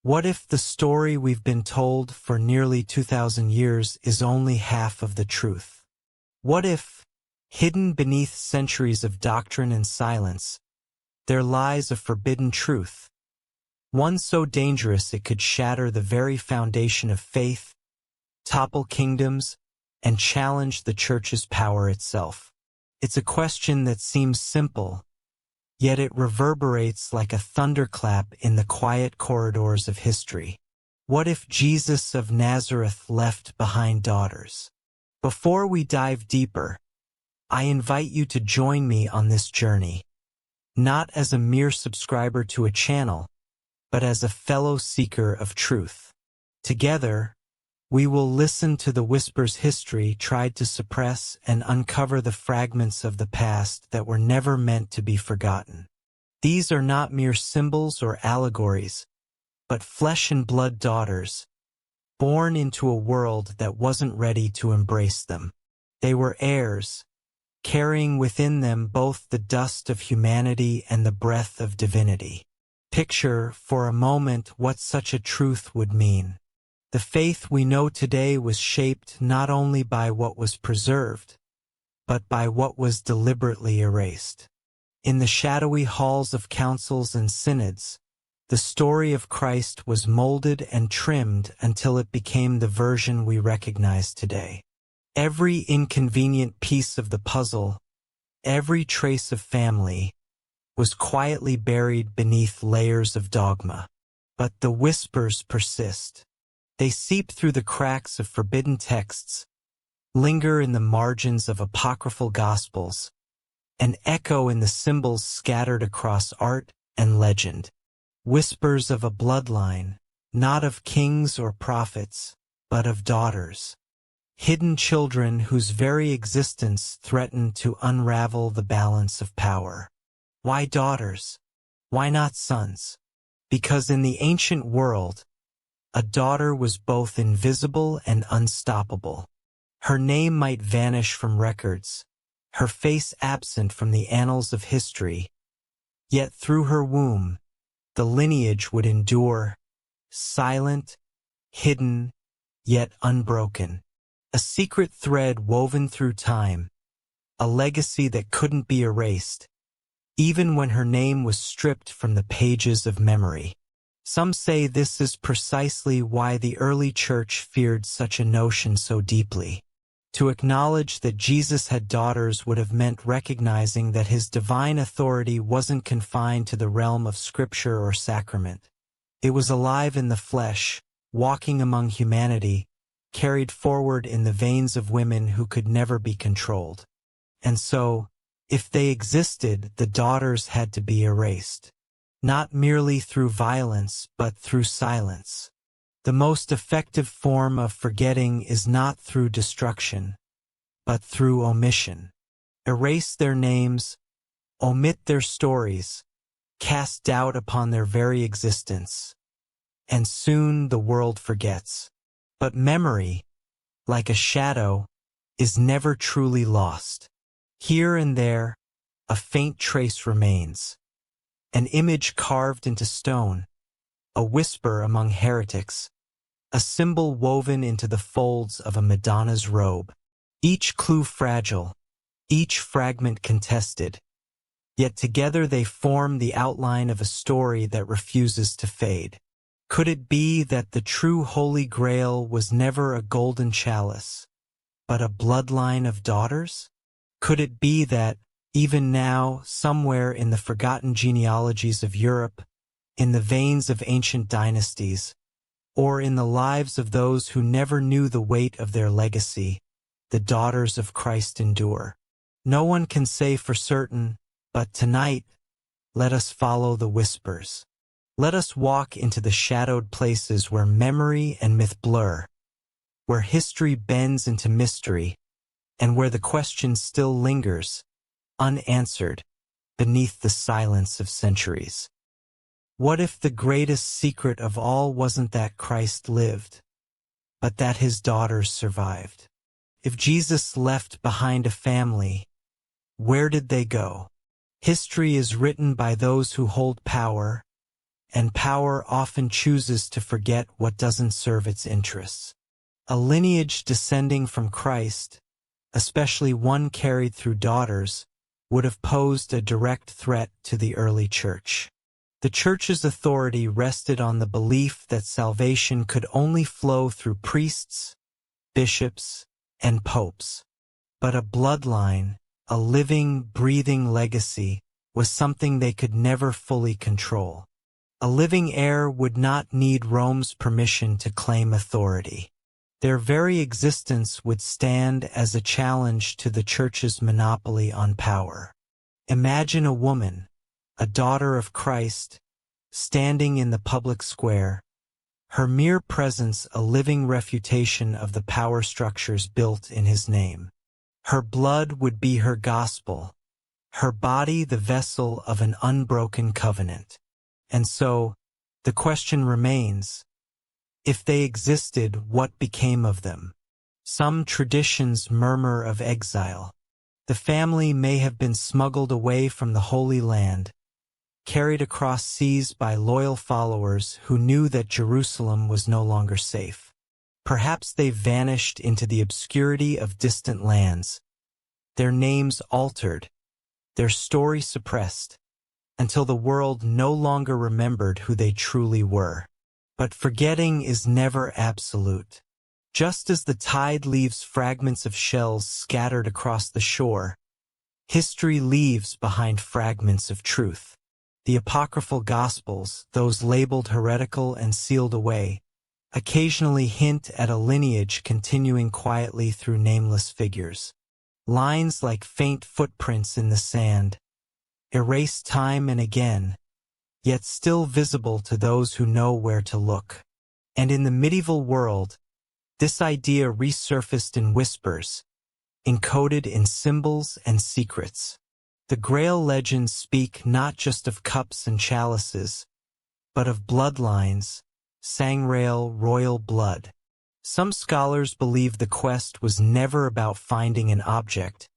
What if the story we've been told for nearly 2,000 years is only half of the truth? What if, hidden beneath centuries of doctrine and silence, there lies a forbidden truth, one so dangerous it could shatter the very foundation of faith, topple kingdoms, and challenge the Church's power itself? It's a question that seems simple, yet it reverberates like a thunderclap in the quiet corridors of history. What if Jesus of Nazareth left behind daughters? Before we dive deeper, I invite you to join me on this journey, not as a mere subscriber to a channel, but as a fellow seeker of truth. Together, we will listen to the whispers history tried to suppress and uncover the fragments of the past that were never meant to be forgotten. These are not mere symbols or allegories, but flesh and blood daughters, born into a world that wasn't ready to embrace them. They were heirs, carrying within them both the dust of humanity and the breath of divinity. Picture, for a moment, what such a truth would mean. The faith we know today was shaped not only by what was preserved, but by what was deliberately erased. In the shadowy halls of councils and synods, the story of Christ was molded and trimmed until it became the version we recognize today. Every inconvenient piece of the puzzle, every trace of family, was quietly buried beneath layers of dogma. But the whispers persist. They seep through the cracks of forbidden texts, linger in the margins of apocryphal gospels, and echo in the symbols scattered across art and legend. Whispers of a bloodline, not of kings or prophets, but of daughters. Hidden children whose very existence threatened to unravel the balance of power. Why daughters? Why not sons? Because in the ancient world, a daughter was both invisible and unstoppable. Her name might vanish from records, her face absent from the annals of history, yet through her womb, the lineage would endure, silent, hidden, yet unbroken. A secret thread woven through time, a legacy that couldn't be erased, even when her name was stripped from the pages of memory. Some say this is precisely why the early church feared such a notion so deeply. To acknowledge that Jesus had daughters would have meant recognizing that his divine authority wasn't confined to the realm of scripture or sacrament. It was alive in the flesh, walking among humanity, carried forward in the veins of women who could never be controlled. And so, if they existed, the daughters had to be erased. Not merely through violence, but through silence. The most effective form of forgetting is not through destruction, but through omission. Erase their names, omit their stories, cast doubt upon their very existence, and soon the world forgets. But memory, like a shadow, is never truly lost. Here and there, a faint trace remains. An image carved into stone, a whisper among heretics, a symbol woven into the folds of a Madonna's robe. Each clue fragile, each fragment contested, yet together they form the outline of a story that refuses to fade. Could it be that the true Holy Grail was never a golden chalice, but a bloodline of daughters? Could it be that, even now, somewhere in the forgotten genealogies of Europe, in the veins of ancient dynasties, or in the lives of those who never knew the weight of their legacy, the daughters of Christ endure? No one can say for certain, but tonight, let us follow the whispers. Let us walk into the shadowed places where memory and myth blur, where history bends into mystery, and where the question still lingers, unanswered, beneath the silence of centuries. What if the greatest secret of all wasn't that Christ lived, but that his daughters survived? If Jesus left behind a family, where did they go? History is written by those who hold power, and power often chooses to forget what doesn't serve its interests. A lineage descending from Christ, especially one carried through daughters, would have posed a direct threat to the early church. The church's authority rested on the belief that salvation could only flow through priests, bishops, and popes. But a bloodline, a living, breathing legacy, was something they could never fully control. A living heir would not need Rome's permission to claim authority. Their very existence would stand as a challenge to the church's monopoly on power. Imagine a woman, a daughter of Christ, standing in the public square, her mere presence a living refutation of the power structures built in his name. Her blood would be her gospel, her body the vessel of an unbroken covenant. And so, the question remains, if they existed, what became of them? Some traditions murmur of exile. The family may have been smuggled away from the Holy Land, carried across seas by loyal followers who knew that Jerusalem was no longer safe. Perhaps they vanished into the obscurity of distant lands, their names altered, their story suppressed, until the world no longer remembered who they truly were. But forgetting is never absolute. Just as the tide leaves fragments of shells scattered across the shore, history leaves behind fragments of truth. The apocryphal Gospels, those labeled heretical and sealed away, occasionally hint at a lineage continuing quietly through nameless figures. Lines like faint footprints in the sand, erased time and again, yet still visible to those who know where to look. And in the medieval world, this idea resurfaced in whispers, encoded in symbols and secrets. The Grail legends speak not just of cups and chalices, but of bloodlines, sangreal royal blood. Some scholars believe the quest was never about finding an object,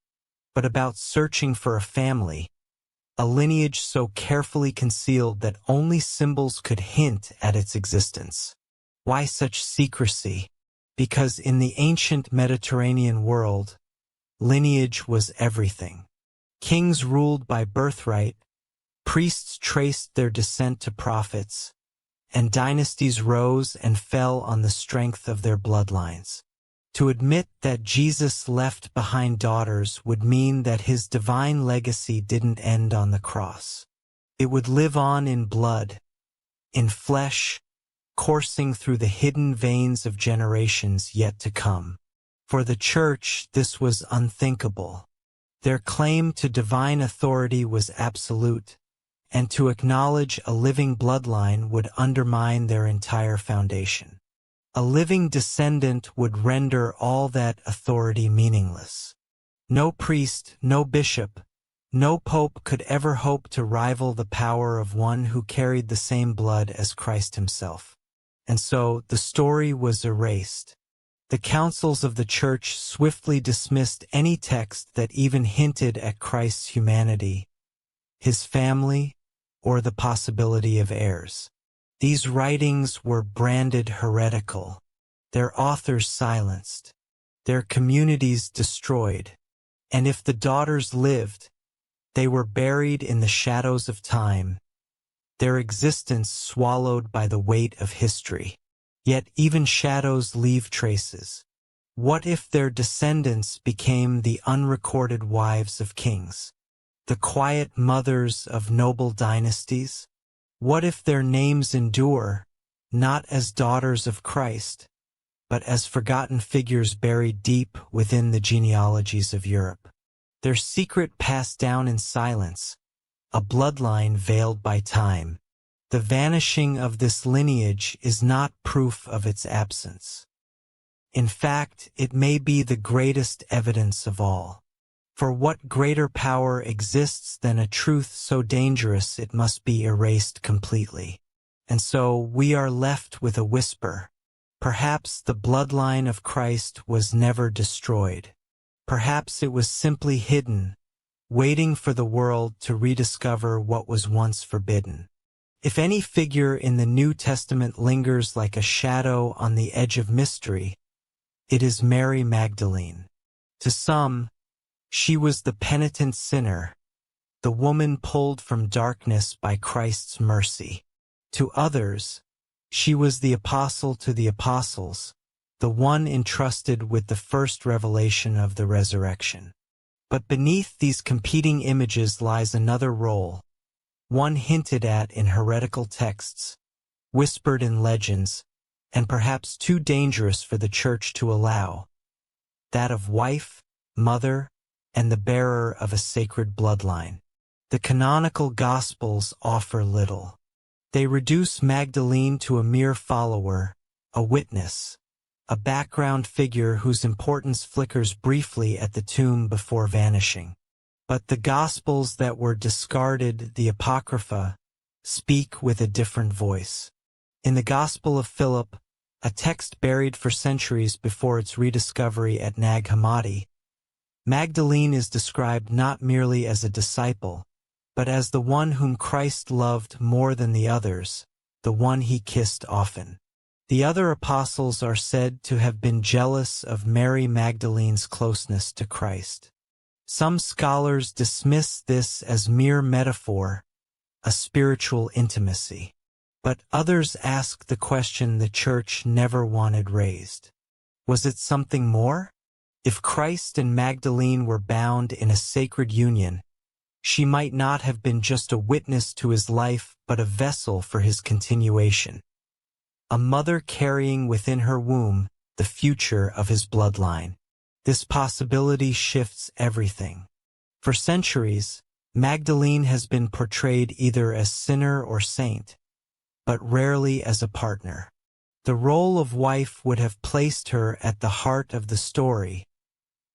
but about searching for a family, a lineage so carefully concealed that only symbols could hint at its existence. Why such secrecy? Because in the ancient Mediterranean world, lineage was everything. Kings ruled by birthright, priests traced their descent to prophets, and dynasties rose and fell on the strength of their bloodlines. To admit that Jesus left behind daughters would mean that his divine legacy didn't end on the cross. It would live on in blood, in flesh, coursing through the hidden veins of generations yet to come. For the Church, this was unthinkable. Their claim to divine authority was absolute, and to acknowledge a living bloodline would undermine their entire foundation. A living descendant would render all that authority meaningless. No priest, no bishop, no pope could ever hope to rival the power of one who carried the same blood as Christ himself. And so the story was erased. The councils of the Church swiftly dismissed any text that even hinted at Christ's humanity, his family, or the possibility of heirs. These writings were branded heretical, their authors silenced, their communities destroyed, and if the daughters lived, they were buried in the shadows of time, their existence swallowed by the weight of history. Yet even shadows leave traces. What if their descendants became the unrecorded wives of kings, the quiet mothers of noble dynasties? What if their names endure, not as daughters of Christ, but as forgotten figures buried deep within the genealogies of Europe? Their secret passed down in silence, a bloodline veiled by time. The vanishing of this lineage is not proof of its absence. In fact, it may be the greatest evidence of all. For what greater power exists than a truth so dangerous it must be erased completely? And so we are left with a whisper. Perhaps the bloodline of Christ was never destroyed. Perhaps it was simply hidden, waiting for the world to rediscover what was once forbidden. If any figure in the New Testament lingers like a shadow on the edge of mystery, it is Mary Magdalene. To some, she was the penitent sinner, the woman pulled from darkness by Christ's mercy. To others, she was the apostle to the apostles, the one entrusted with the first revelation of the resurrection. But beneath these competing images lies another role, one hinted at in heretical texts, whispered in legends, and perhaps too dangerous for the Church to allow, that of wife, mother, and the bearer of a sacred bloodline. The canonical Gospels offer little. They reduce Magdalene to a mere follower, a witness, a background figure whose importance flickers briefly at the tomb before vanishing. But the Gospels that were discarded, the Apocrypha, speak with a different voice. In the Gospel of Philip, a text buried for centuries before its rediscovery at Nag Hammadi, Magdalene is described not merely as a disciple, but as the one whom Christ loved more than the others, the one he kissed often. The other apostles are said to have been jealous of Mary Magdalene's closeness to Christ. Some scholars dismiss this as mere metaphor, a spiritual intimacy. But others ask the question the Church never wanted raised. Was it something more? If Christ and Magdalene were bound in a sacred union, she might not have been just a witness to his life but a vessel for his continuation. A mother carrying within her womb the future of his bloodline. This possibility shifts everything. For centuries, Magdalene has been portrayed either as sinner or saint, but rarely as a partner. The role of wife would have placed her at the heart of the story,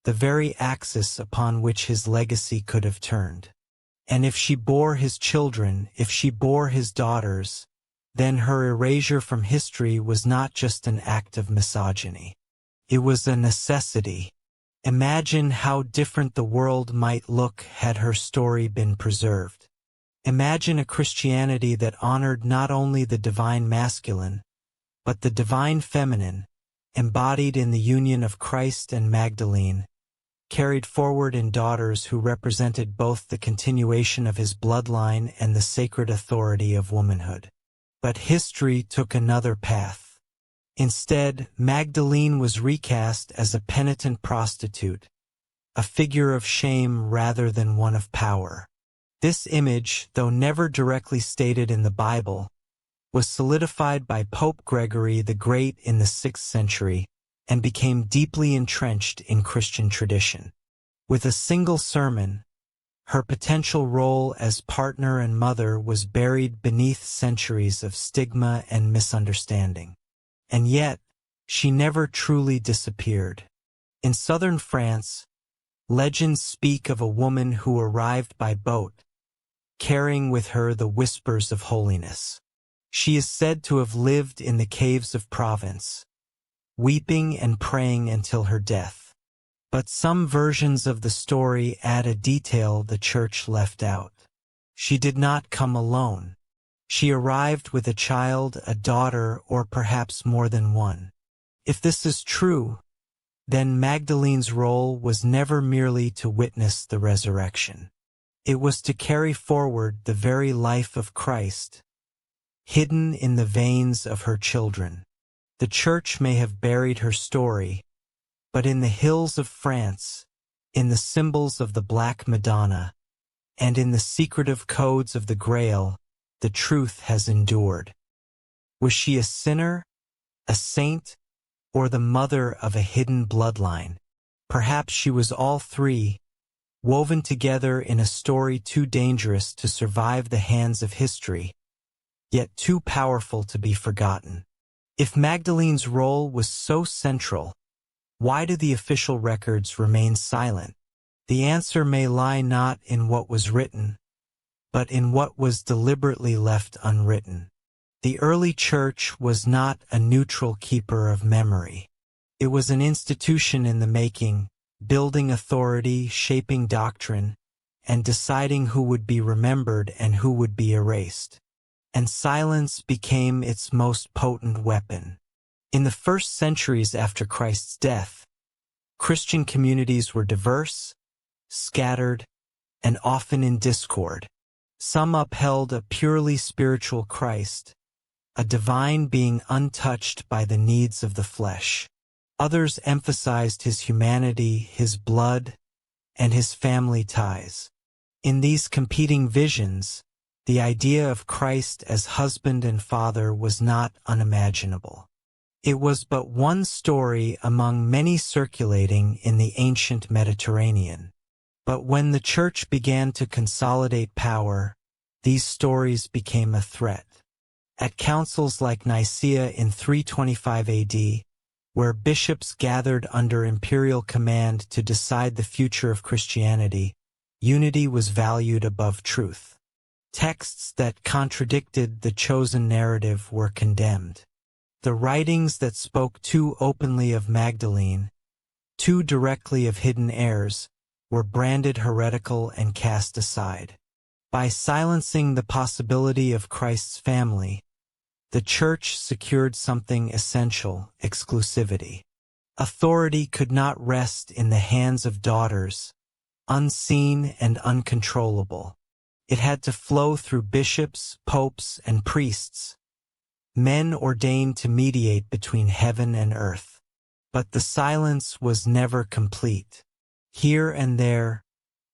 the very axis upon which his legacy could have turned. And if she bore his children, if she bore his daughters, then her erasure from history was not just an act of misogyny. It was a necessity. Imagine how different the world might look had her story been preserved. Imagine a Christianity that honored not only the divine masculine, but the divine feminine, embodied in the union of Christ and Magdalene, carried forward in daughters who represented both the continuation of his bloodline and the sacred authority of womanhood. But history took another path. Instead, Magdalene was recast as a penitent prostitute, a figure of shame rather than one of power. This image, though never directly stated in the Bible, was solidified by Pope Gregory the Great in the 6th century and became deeply entrenched in Christian tradition. With a single sermon, her potential role as partner and mother was buried beneath centuries of stigma and misunderstanding. And yet, she never truly disappeared. In southern France, legends speak of a woman who arrived by boat, carrying with her the whispers of holiness. She is said to have lived in the caves of Provence, weeping and praying until her death. But some versions of the story add a detail the Church left out. She did not come alone. She arrived with a child, a daughter, or perhaps more than one. If this is true, then Magdalene's role was never merely to witness the resurrection. It was to carry forward the very life of Christ, hidden in the veins of her children. The Church may have buried her story, but in the hills of France, in the symbols of the Black Madonna, and in the secretive codes of the Grail, the truth has endured. Was she a sinner, a saint, or the mother of a hidden bloodline? Perhaps she was all three, woven together in a story too dangerous to survive the hands of history, yet too powerful to be forgotten. If Magdalene's role was so central, why do the official records remain silent? The answer may lie not in what was written, but in what was deliberately left unwritten. The early Church was not a neutral keeper of memory. It was an institution in the making, building authority, shaping doctrine, and deciding who would be remembered and who would be erased. and silence became its most potent weapon. In the first centuries after Christ's death, Christian communities were diverse, scattered, and often in discord. Some upheld a purely spiritual Christ, a divine being untouched by the needs of the flesh. Others emphasized his humanity, his blood, and his family ties. In these competing visions, the idea of Christ as husband and father was not unimaginable. It was but one story among many circulating in the ancient Mediterranean. But when the Church began to consolidate power, these stories became a threat. At councils like Nicaea in 325 AD, where bishops gathered under imperial command to decide the future of Christianity, unity was valued above truth. Texts that contradicted the chosen narrative were condemned. The writings that spoke too openly of Magdalene, too directly of hidden heirs, were branded heretical and cast aside. By silencing the possibility of Christ's family, the Church secured something essential: exclusivity. Authority could not rest in the hands of daughters, unseen and uncontrollable. It had to flow through bishops, popes, and priests, men ordained to mediate between heaven and earth. But the silence was never complete. Here and there,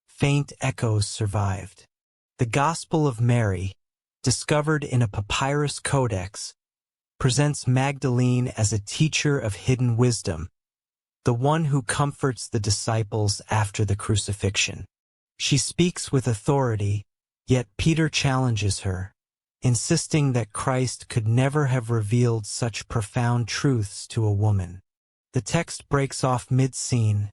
faint echoes survived. The Gospel of Mary, discovered in a papyrus codex, presents Magdalene as a teacher of hidden wisdom, the one who comforts the disciples after the crucifixion. She speaks with authority, yet Peter challenges her, insisting that Christ could never have revealed such profound truths to a woman. The text breaks off mid-scene,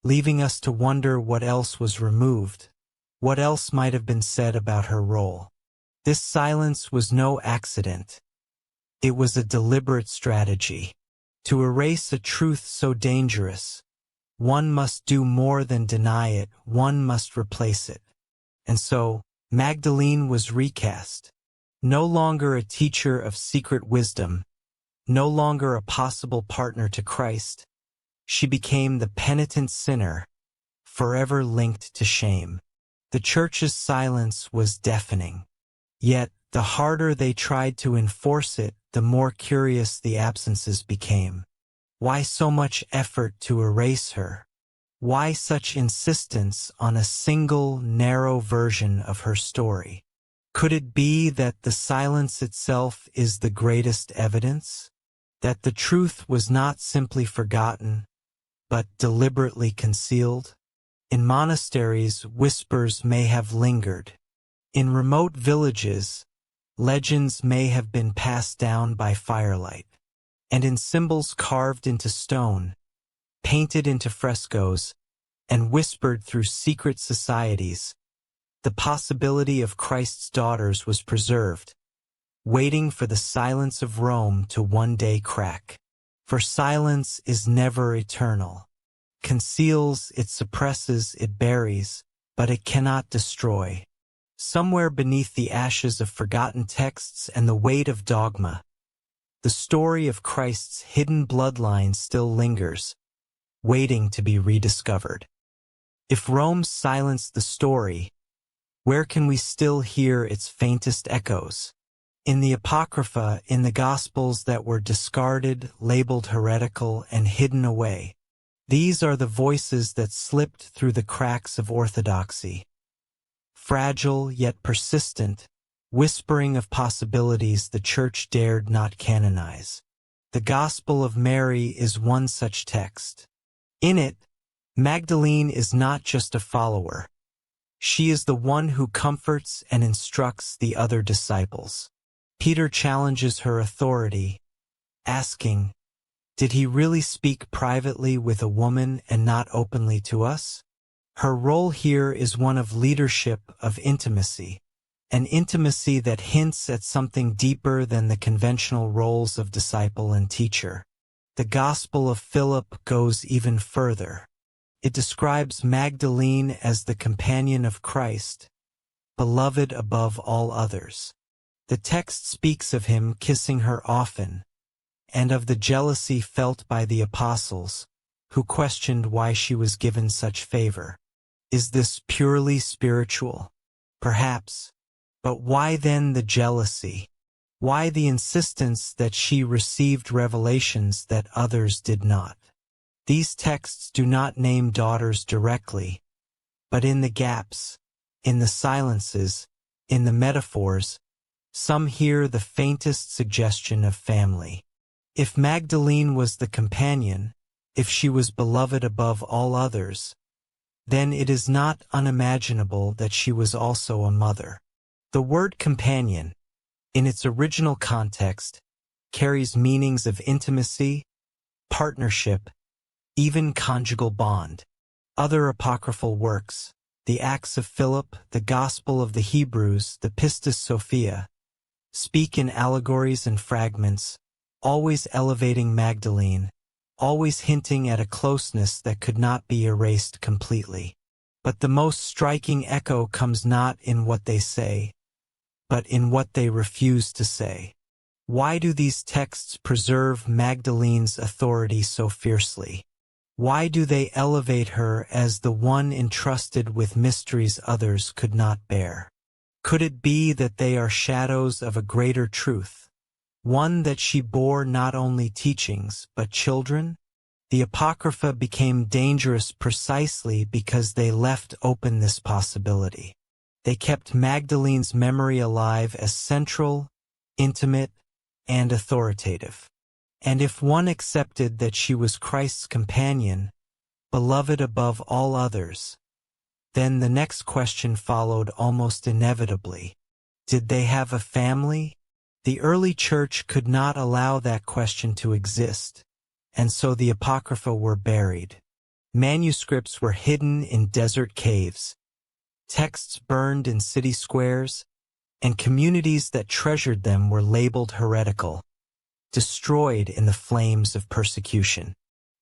leaving us to wonder what else was removed, what else might have been said about her role. This silence was no accident. It was a deliberate strategy. To erase a truth so dangerous, one must do more than deny it, one must replace it. And so, Magdalene was recast. No longer a teacher of secret wisdom, no longer a possible partner to Christ, she became the penitent sinner, forever linked to shame. The Church's silence was deafening. Yet, the harder they tried to enforce it, the more curious the absences became. Why so much effort to erase her? Why such insistence on a single, narrow version of her story? Could it be that the silence itself is the greatest evidence? That the truth was not simply forgotten, but deliberately concealed? In monasteries, whispers may have lingered. In remote villages, legends may have been passed down by firelight. And in symbols carved into stone, painted into frescoes, and whispered through secret societies, the possibility of Christ's daughters was preserved, waiting for the silence of Rome to one day crack. For silence is never eternal. Conceals, it suppresses, it buries, but it cannot destroy. Somewhere beneath the ashes of forgotten texts and the weight of dogma, the story of Christ's hidden bloodline still lingers, waiting to be rediscovered. If Rome silenced the story, where can we still hear its faintest echoes? In the Apocrypha, in the Gospels that were discarded, labeled heretical, and hidden away. These are the voices that slipped through the cracks of orthodoxy. Fragile yet persistent, whispering of possibilities the Church dared not canonize. The Gospel of Mary is one such text. In it, Magdalene is not just a follower. She is the one who comforts and instructs the other disciples. Peter challenges her authority, asking, "Did he really speak privately with a woman and not openly to us?" Her role here is one of leadership, of intimacy, an intimacy that hints at something deeper than the conventional roles of disciple and teacher. The Gospel of Philip goes even further. It describes Magdalene as the companion of Christ, beloved above all others. The text speaks of him kissing her often, and of the jealousy felt by the apostles, who questioned why she was given such favor. Is this purely spiritual? Perhaps. But why then the jealousy? Why the insistence that she received revelations that others did not? These texts do not name daughters directly, but in the gaps, in the silences, in the metaphors, some hear the faintest suggestion of family. If Magdalene was the companion, if she was beloved above all others, then it is not unimaginable that she was also a mother. The word companion, in its original context, carries meanings of intimacy, partnership, even conjugal bond. Other apocryphal works, the Acts of Philip, the Gospel of the Hebrews, the Pistis Sophia, speak in allegories and fragments, always elevating Magdalene, always hinting at a closeness that could not be erased completely. But the most striking echo comes not in what they say, but in what they refuse to say. Why do these texts preserve Magdalene's authority so fiercely? Why do they elevate her as the one entrusted with mysteries others could not bear? Could it be that they are shadows of a greater truth, one that she bore not only teachings but children? The Apocrypha became dangerous precisely because they left open this possibility. They kept Magdalene's memory alive as central, intimate, and authoritative. And if one accepted that she was Christ's companion, beloved above all others, then the next question followed almost inevitably. Did they have a family? The early church could not allow that question to exist, and so the Apocrypha were buried. Manuscripts were hidden in desert caves, texts burned in city squares, and communities that treasured them were labeled heretical, destroyed in the flames of persecution.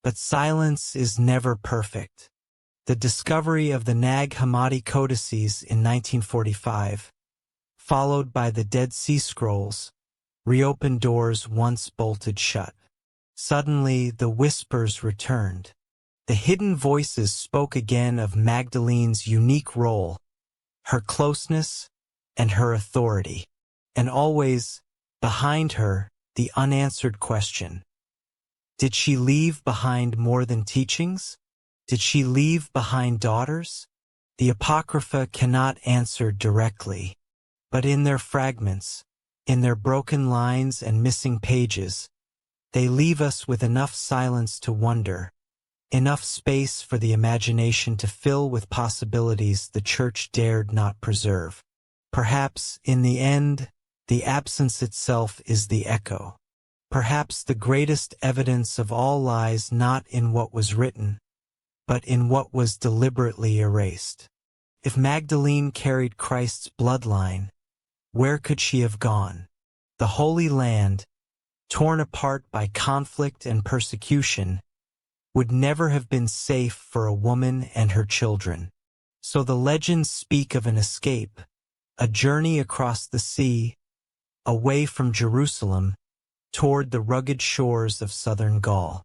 But silence is never perfect. The discovery of the Nag Hammadi codices in 1945, followed by the Dead Sea Scrolls, reopened doors once bolted shut. Suddenly the whispers returned. The hidden voices spoke again of Magdalene's unique role, her closeness, and her authority. And always, behind her, the unanswered question. Did she leave behind more than teachings? Did she leave behind daughters? The Apocrypha cannot answer directly, but in their fragments, in their broken lines and missing pages, they leave us with enough silence to wonder, enough space for the imagination to fill with possibilities the Church dared not preserve. Perhaps, in the end, the absence itself is the echo. Perhaps the greatest evidence of all lies not in what was written, but in what was deliberately erased. If Magdalene carried Christ's bloodline, where could she have gone? The Holy Land, torn apart by conflict and persecution, would never have been safe for a woman and her children. So the legends speak of an escape, a journey across the sea, away from Jerusalem, toward the rugged shores of southern Gaul.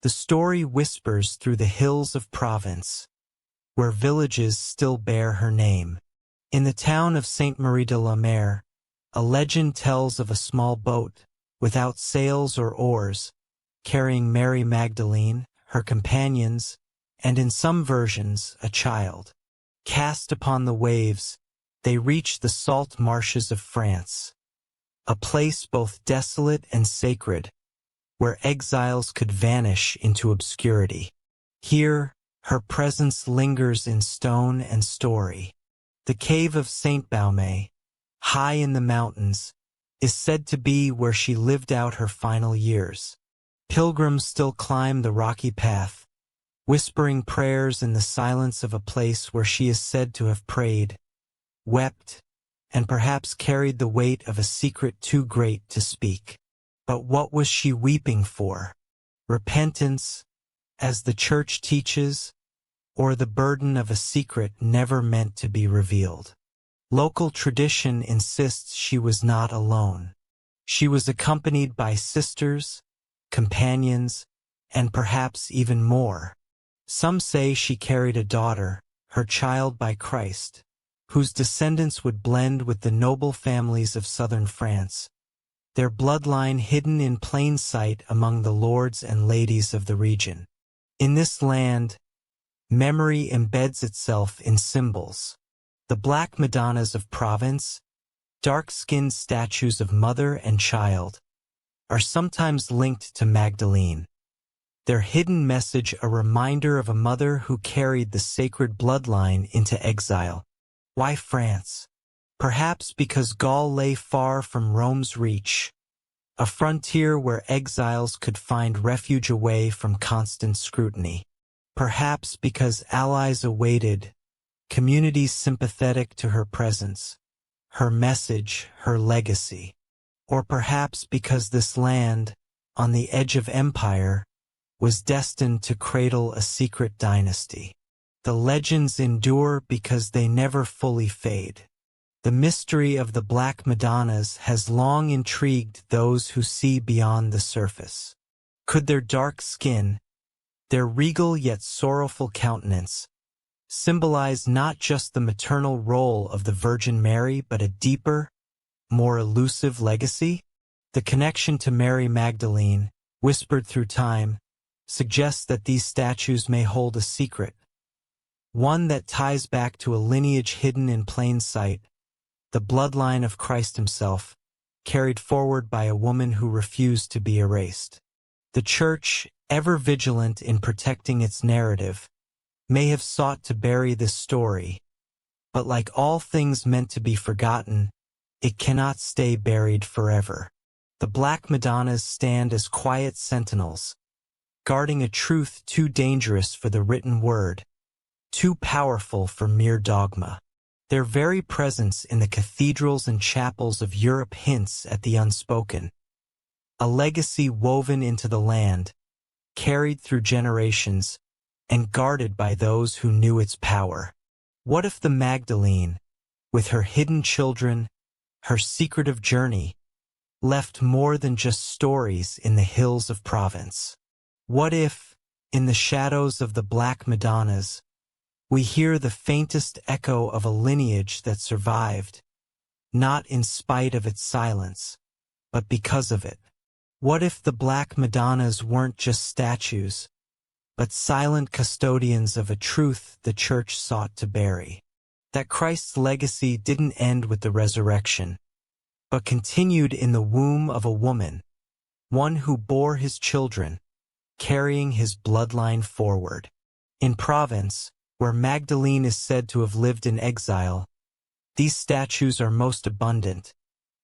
The story whispers through the hills of Provence, where villages still bear her name. In the town of Sainte Marie de la Mer, a legend tells of a small boat, without sails or oars, carrying Mary Magdalene, her companions, and in some versions, a child. Cast upon the waves, they reach the salt marshes of France, a place both desolate and sacred, where exiles could vanish into obscurity. Here, her presence lingers in stone and story. The cave of Saint Baume, high in the mountains, is said to be where she lived out her final years. Pilgrims still climb the rocky path, whispering prayers in the silence of a place where she is said to have prayed, wept, and perhaps carried the weight of a secret too great to speak. But what was she weeping for? Repentance, as the Church teaches, or the burden of a secret never meant to be revealed? Local tradition insists she was not alone. She was accompanied by sisters, companions, and perhaps even more. Some say she carried a daughter, her child by Christ, whose descendants would blend with the noble families of southern France, their bloodline hidden in plain sight among the lords and ladies of the region. In this land, memory embeds itself in symbols. The Black Madonnas of Provence, dark-skinned statues of mother and child, are sometimes linked to Magdalene, their hidden message a reminder of a mother who carried the sacred bloodline into exile. Why France? Perhaps because Gaul lay far from Rome's reach, a frontier where exiles could find refuge away from constant scrutiny. Perhaps because allies awaited, communities sympathetic to her presence, her message, her legacy. Or perhaps because this land, on the edge of empire, was destined to cradle a secret dynasty. The legends endure because they never fully fade. The mystery of the Black Madonnas has long intrigued those who see beyond the surface. Could their dark skin, their regal yet sorrowful countenance, symbolize not just the maternal role of the Virgin Mary but a deeper, more elusive legacy? The connection to Mary Magdalene, whispered through time, suggests that these statues may hold a secret, one that ties back to a lineage hidden in plain sight, the bloodline of Christ himself, carried forward by a woman who refused to be erased. The Church, ever vigilant in protecting its narrative, may have sought to bury this story, but like all things meant to be forgotten, it cannot stay buried forever. The Black Madonnas stand as quiet sentinels, guarding a truth too dangerous for the written word, too powerful for mere dogma. Their very presence in the cathedrals and chapels of Europe hints at the unspoken, a legacy woven into the land, carried through generations, and guarded by those who knew its power. What if the Magdalene, with her hidden children, her secretive journey, left more than just stories in the hills of Provence? What if, in the shadows of the Black Madonnas, we hear the faintest echo of a lineage that survived, not in spite of its silence, but because of it? What if the Black Madonnas weren't just statues, but silent custodians of a truth the Church sought to bury? That Christ's legacy didn't end with the resurrection, but continued in the womb of a woman, one who bore his children, carrying his bloodline forward. In Provence, where Magdalene is said to have lived in exile, these statues are most abundant,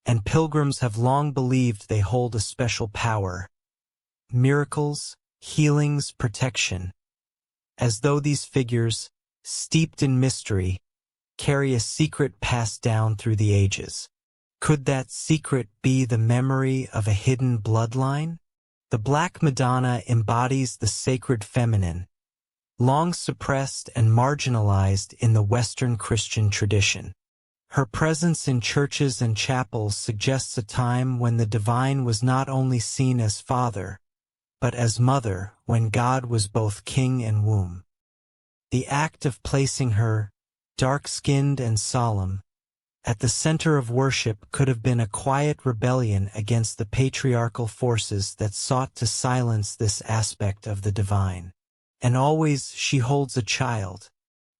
and pilgrims have long believed they hold a special power. Miracles, healings, protection. As though these figures, steeped in mystery, carry a secret passed down through the ages. Could that secret be the memory of a hidden bloodline? The Black Madonna embodies the sacred feminine, long suppressed and marginalized in the Western Christian tradition. Her presence in churches and chapels suggests a time when the divine was not only seen as father, but as mother, when God was both king and womb. The act of placing her, dark-skinned and solemn, at the center of worship could have been a quiet rebellion against the patriarchal forces that sought to silence this aspect of the divine. And always she holds a child.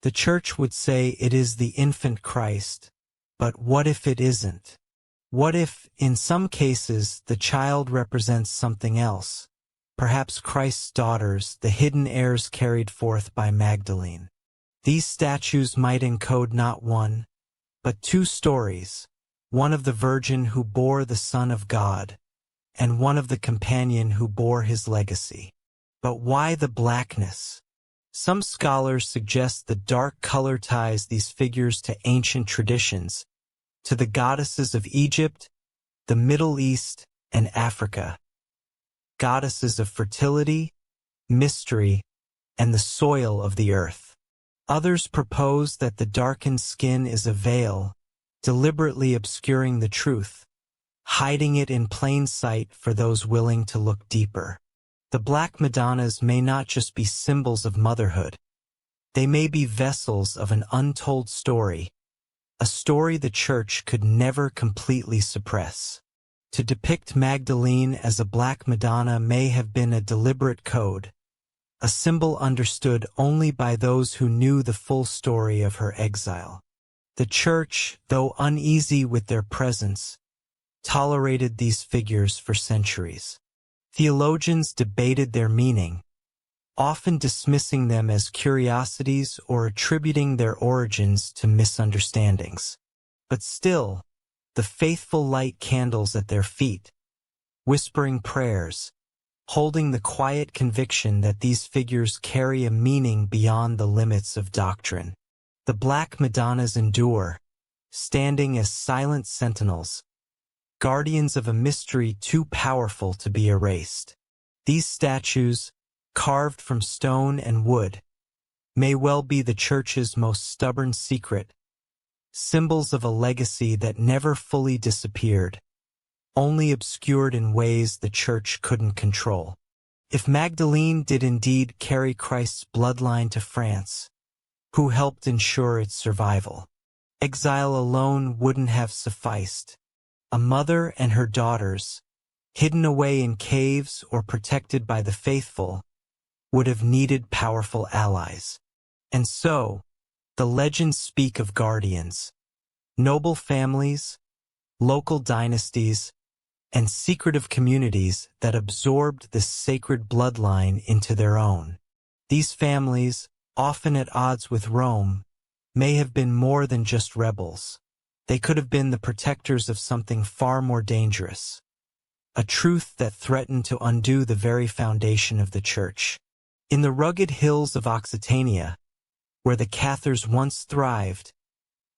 The Church would say it is the infant Christ, but what if it isn't? What if, in some cases, the child represents something else? Perhaps Christ's daughters, the hidden heirs carried forth by Magdalene. These statues might encode not one, but two stories, one of the Virgin who bore the Son of God, and one of the companion who bore his legacy. But why the blackness? Some scholars suggest the dark color ties these figures to ancient traditions, to the goddesses of Egypt, the Middle East, and Africa. Goddesses of fertility, mystery, and the soil of the earth. Others propose that the darkened skin is a veil, deliberately obscuring the truth, hiding it in plain sight for those willing to look deeper. The Black Madonnas may not just be symbols of motherhood. They may be vessels of an untold story, a story the Church could never completely suppress. To depict Magdalene as a Black Madonna may have been a deliberate code, a symbol understood only by those who knew the full story of her exile. The Church, though uneasy with their presence, tolerated these figures for centuries. Theologians debated their meaning, often dismissing them as curiosities or attributing their origins to misunderstandings. But still, the faithful light candles at their feet, whispering prayers, holding the quiet conviction that these figures carry a meaning beyond the limits of doctrine. The Black Madonnas endure, standing as silent sentinels, guardians of a mystery too powerful to be erased. These statues, carved from stone and wood, may well be the Church's most stubborn secret, symbols of a legacy that never fully disappeared, only obscured in ways the Church couldn't control. If Magdalene did indeed carry Christ's bloodline to France, who helped ensure its survival? Exile alone wouldn't have sufficed. A mother and her daughters, hidden away in caves or protected by the faithful, would have needed powerful allies. And so, the legends speak of guardians, noble families, local dynasties, and secretive communities that absorbed this sacred bloodline into their own. These families, often at odds with Rome, may have been more than just rebels. They could have been the protectors of something far more dangerous, a truth that threatened to undo the very foundation of the Church. In the rugged hills of Occitania, where the Cathars once thrived,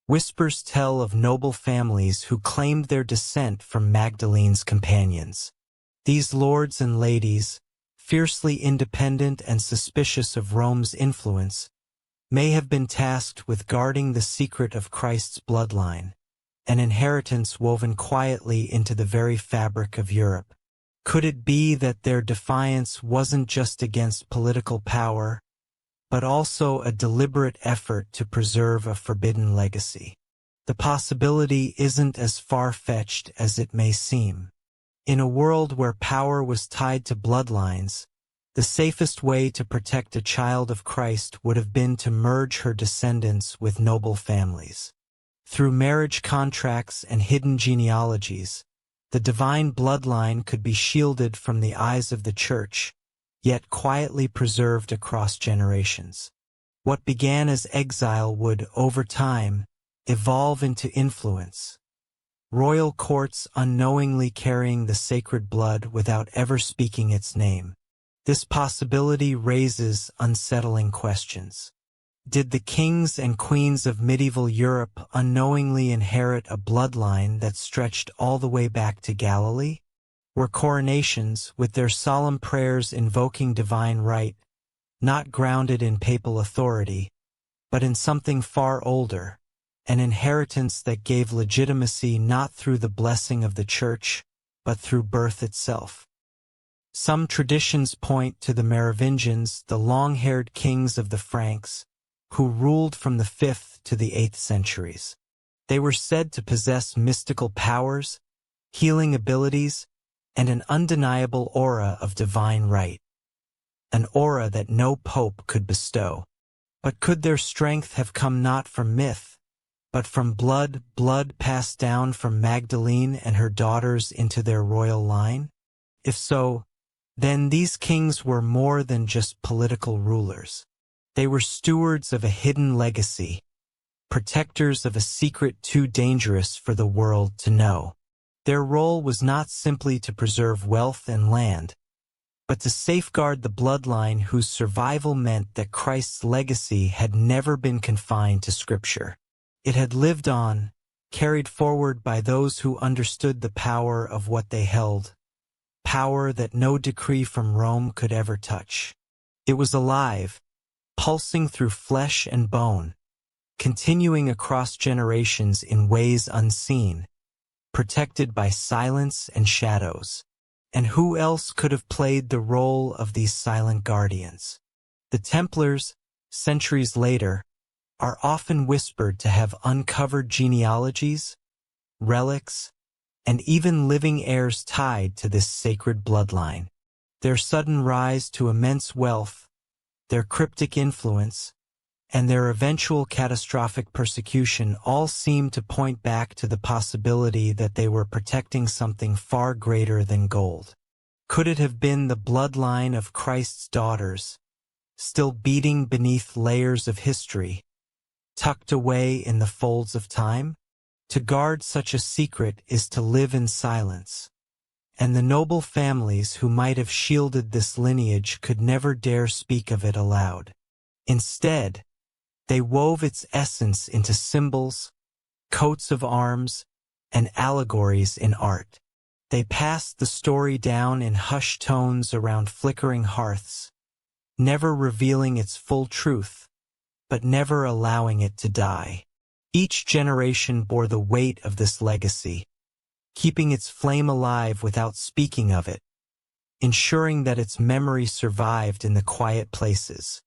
whispers tell of noble families who claimed their descent from Magdalene's companions. These lords and ladies, fiercely independent and suspicious of Rome's influence, may have been tasked with guarding the secret of Christ's bloodline, an inheritance woven quietly into the very fabric of Europe. Could it be that their defiance wasn't just against political power, but also a deliberate effort to preserve a forbidden legacy? The possibility isn't as far-fetched as it may seem. In a world where power was tied to bloodlines, the safest way to protect a child of Christ would have been to merge her descendants with noble families. Through marriage contracts and hidden genealogies, the divine bloodline could be shielded from the eyes of the Church, yet quietly preserved across generations. What began as exile would, over time, evolve into influence. Royal courts unknowingly carrying the sacred blood without ever speaking its name. This possibility raises unsettling questions. Did the kings and queens of medieval Europe unknowingly inherit a bloodline that stretched all the way back to Galilee? Were coronations, with their solemn prayers invoking divine right, not grounded in papal authority, but in something far older, an inheritance that gave legitimacy not through the blessing of the Church, but through birth itself? Some traditions point to the Merovingians, the long-haired kings of the Franks, who ruled from the 5th to the 8th centuries. They were said to possess mystical powers, healing abilities, and an undeniable aura of divine right. An aura that no pope could bestow. But could their strength have come not from myth, but from blood passed down from Magdalene and her daughters into their royal line? If so, then these kings were more than just political rulers. They were stewards of a hidden legacy, protectors of a secret too dangerous for the world to know. Their role was not simply to preserve wealth and land, but to safeguard the bloodline whose survival meant that Christ's legacy had never been confined to Scripture. It had lived on, carried forward by those who understood the power of what they held, power that no decree from Rome could ever touch. It was alive, pulsing through flesh and bone, continuing across generations in ways unseen, protected by silence and shadows. And who else could have played the role of these silent guardians? The Templars, centuries later, are often whispered to have uncovered genealogies, relics, and even living heirs tied to this sacred bloodline. Their sudden rise to immense wealth, their cryptic influence, and their eventual catastrophic persecution all seem to point back to the possibility that they were protecting something far greater than gold. Could it have been the bloodline of Christ's daughters, still beating beneath layers of history, tucked away in the folds of time? To guard such a secret is to live in silence, and the noble families who might have shielded this lineage could never dare speak of it aloud. Instead, they wove its essence into symbols, coats of arms, and allegories in art. They passed the story down in hushed tones around flickering hearths, never revealing its full truth, but never allowing it to die. Each generation bore the weight of this legacy, keeping its flame alive without speaking of it, ensuring that its memory survived in the quiet places.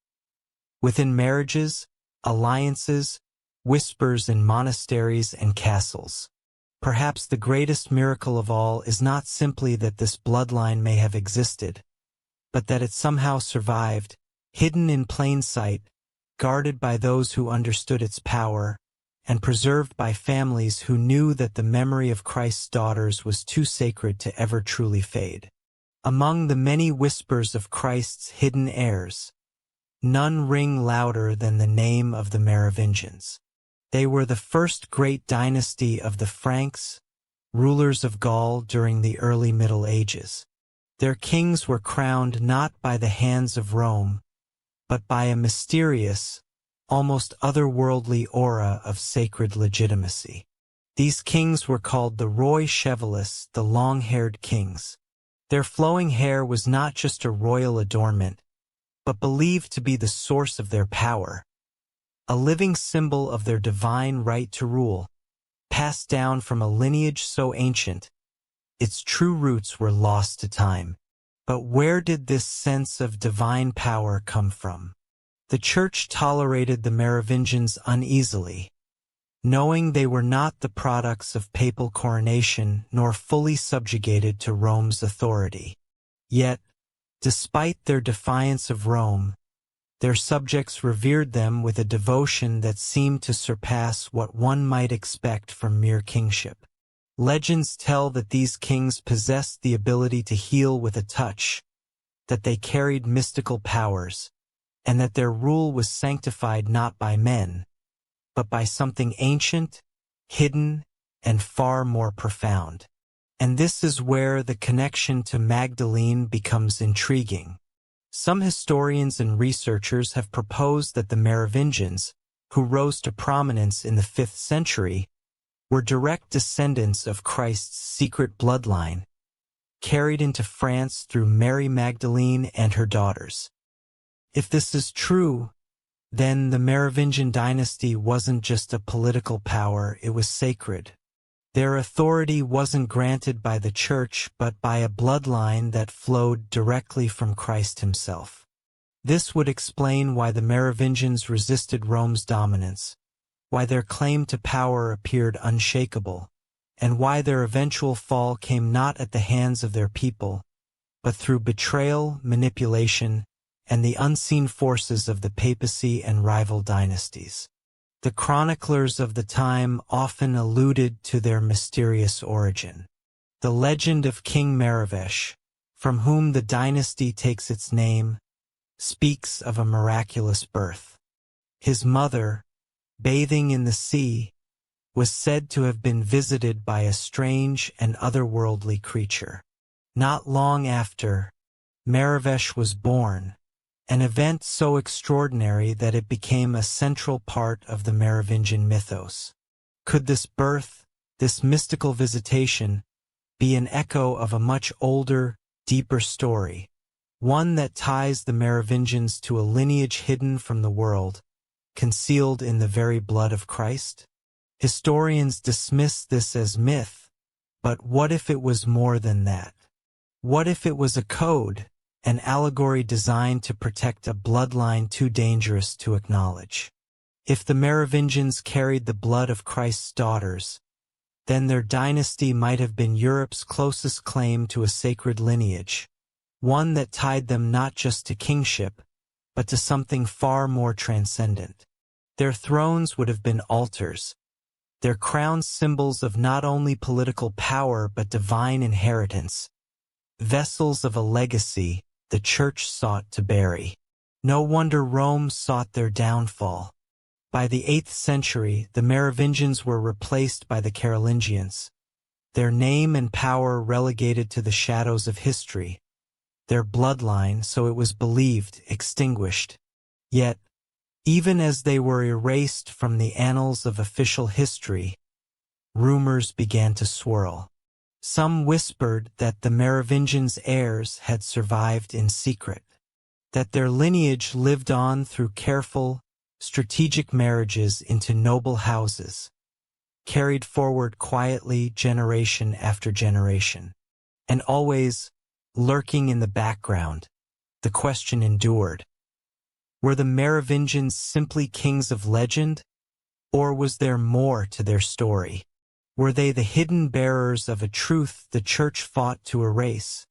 Within marriages, alliances, whispers in monasteries and castles. Perhaps the greatest miracle of all is not simply that this bloodline may have existed, but that it somehow survived, hidden in plain sight, guarded by those who understood its power, and preserved by families who knew that the memory of Christ's daughters was too sacred to ever truly fade. Among the many whispers of Christ's hidden heirs, none ring louder than the name of the Merovingians. They were the first great dynasty of the Franks, rulers of Gaul during the early Middle Ages. Their kings were crowned not by the hands of Rome, but by a mysterious, almost otherworldly aura of sacred legitimacy. These kings were called the Rois Chevaliers, the long-haired kings. Their flowing hair was not just a royal adornment, but believed to be the source of their power, a living symbol of their divine right to rule, passed down from a lineage so ancient, its true roots were lost to time. But where did this sense of divine power come from? The Church tolerated the Merovingians uneasily, knowing they were not the products of papal coronation nor fully subjugated to Rome's authority. Yet, despite their defiance of Rome, their subjects revered them with a devotion that seemed to surpass what one might expect from mere kingship. Legends tell that these kings possessed the ability to heal with a touch, that they carried mystical powers, and that their rule was sanctified not by men, but by something ancient, hidden, and far more profound. And this is where the connection to Magdalene becomes intriguing. Some historians and researchers have proposed that the Merovingians, who rose to prominence in the 5th century, were direct descendants of Christ's secret bloodline, carried into France through Mary Magdalene and her daughters. If this is true, then the Merovingian dynasty wasn't just a political power, it was sacred. Their authority wasn't granted by the Church but by a bloodline that flowed directly from Christ himself. This would explain why the Merovingians resisted Rome's dominance, why their claim to power appeared unshakable, and why their eventual fall came not at the hands of their people, but through betrayal, manipulation, and the unseen forces of the papacy and rival dynasties. The chroniclers of the time often alluded to their mysterious origin. The legend of King Merovesh, from whom the dynasty takes its name, speaks of a miraculous birth. His mother, bathing in the sea, was said to have been visited by a strange and otherworldly creature. Not long after, Merovesh was born, an event so extraordinary that it became a central part of the Merovingian mythos. Could this birth, this mystical visitation, be an echo of a much older, deeper story, one that ties the Merovingians to a lineage hidden from the world, concealed in the very blood of Christ? Historians dismiss this as myth, but what if it was more than that? What if it was a code, an allegory designed to protect a bloodline too dangerous to acknowledge? If the Merovingians carried the blood of Christ's daughters, then their dynasty might have been Europe's closest claim to a sacred lineage, one that tied them not just to kingship, but to something far more transcendent. Their thrones would have been altars, their crowns symbols of not only political power but divine inheritance, vessels of a legacy the Church sought to bury. No wonder Rome sought their downfall. By the 8th century, the Merovingians were replaced by the Carolingians, their name and power relegated to the shadows of history, their bloodline, so it was believed, extinguished. Yet, even as they were erased from the annals of official history, rumors began to swirl. Some whispered that the Merovingians' heirs had survived in secret, that their lineage lived on through careful, strategic marriages into noble houses, carried forward quietly generation after generation. And always, lurking in the background, the question endured. Were the Merovingians simply kings of legend, or was there more to their story? Were they the hidden bearers of a truth the Church fought to erase,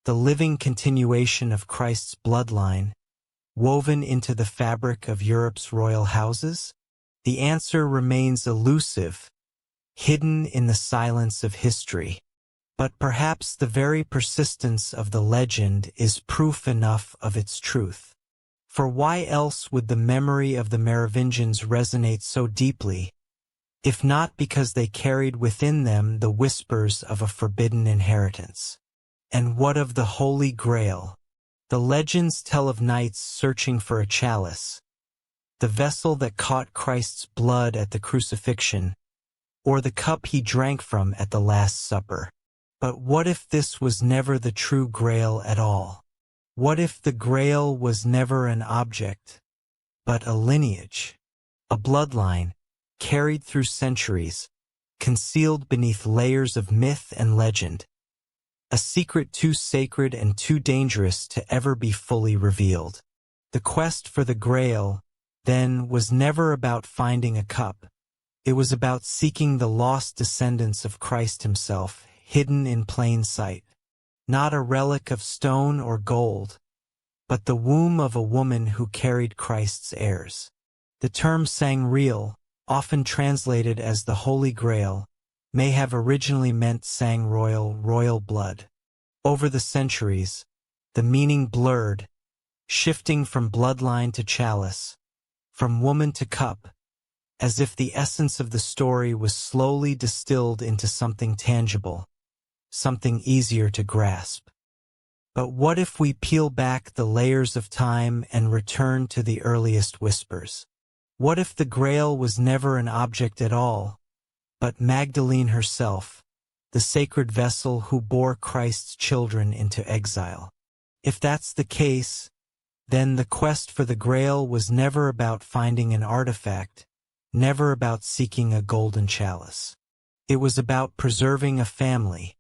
the living continuation of Christ's bloodline, woven into the fabric of Europe's royal houses? The answer remains elusive, hidden in the silence of history. But perhaps the very persistence of the legend is proof enough of its truth. For why else would the memory of the Merovingians resonate so deeply, if not because they carried within them the whispers of a forbidden inheritance? And what of the Holy Grail? The legends tell of knights searching for a chalice, the vessel that caught Christ's blood at the crucifixion, or the cup he drank from at the Last Supper. But what if this was never the true Grail at all? What if the Grail was never an object, but a lineage, a bloodline, carried through centuries, concealed beneath layers of myth and legend, a secret too sacred and too dangerous to ever be fully revealed? The quest for the Grail, then, was never about finding a cup. It was about seeking the lost descendants of Christ himself, hidden in plain sight. Not a relic of stone or gold, but the womb of a woman who carried Christ's heirs. The term sangreal, often translated as the Holy Grail, may have originally meant royal blood. Over the centuries, the meaning blurred, shifting from bloodline to chalice, from woman to cup, as if the essence of the story was slowly distilled into something tangible, something easier to grasp. But what if we peel back the layers of time and return to the earliest whispers? What if the Grail was never an object at all, but Magdalene herself, the sacred vessel who bore Christ's children into exile? If that's the case, then the quest for the Grail was never about finding an artifact, never about seeking a golden chalice. It was about preserving a family,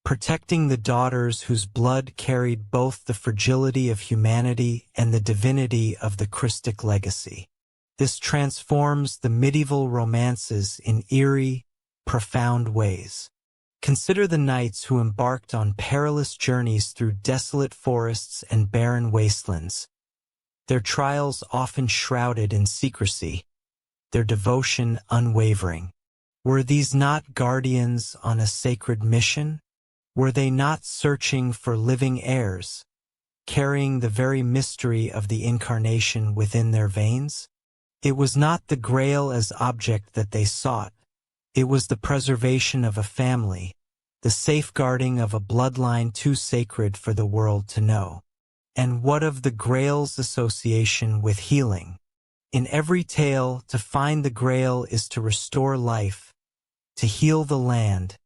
protecting the daughters whose blood carried both the fragility of humanity and the divinity of the Christic legacy. This transforms the medieval romances in eerie, profound ways. Consider the knights who embarked on perilous journeys through desolate forests and barren wastelands, their trials often shrouded in secrecy, their devotion unwavering. Were these not guardians on a sacred mission? Were they not searching for living heirs, carrying the very mystery of the Incarnation within their veins? It was not the Grail as object that they sought. It was the preservation of a family, the safeguarding of a bloodline too sacred for the world to know. And what of the Grail's association with healing? In every tale, to find the Grail is to restore life, to heal the land,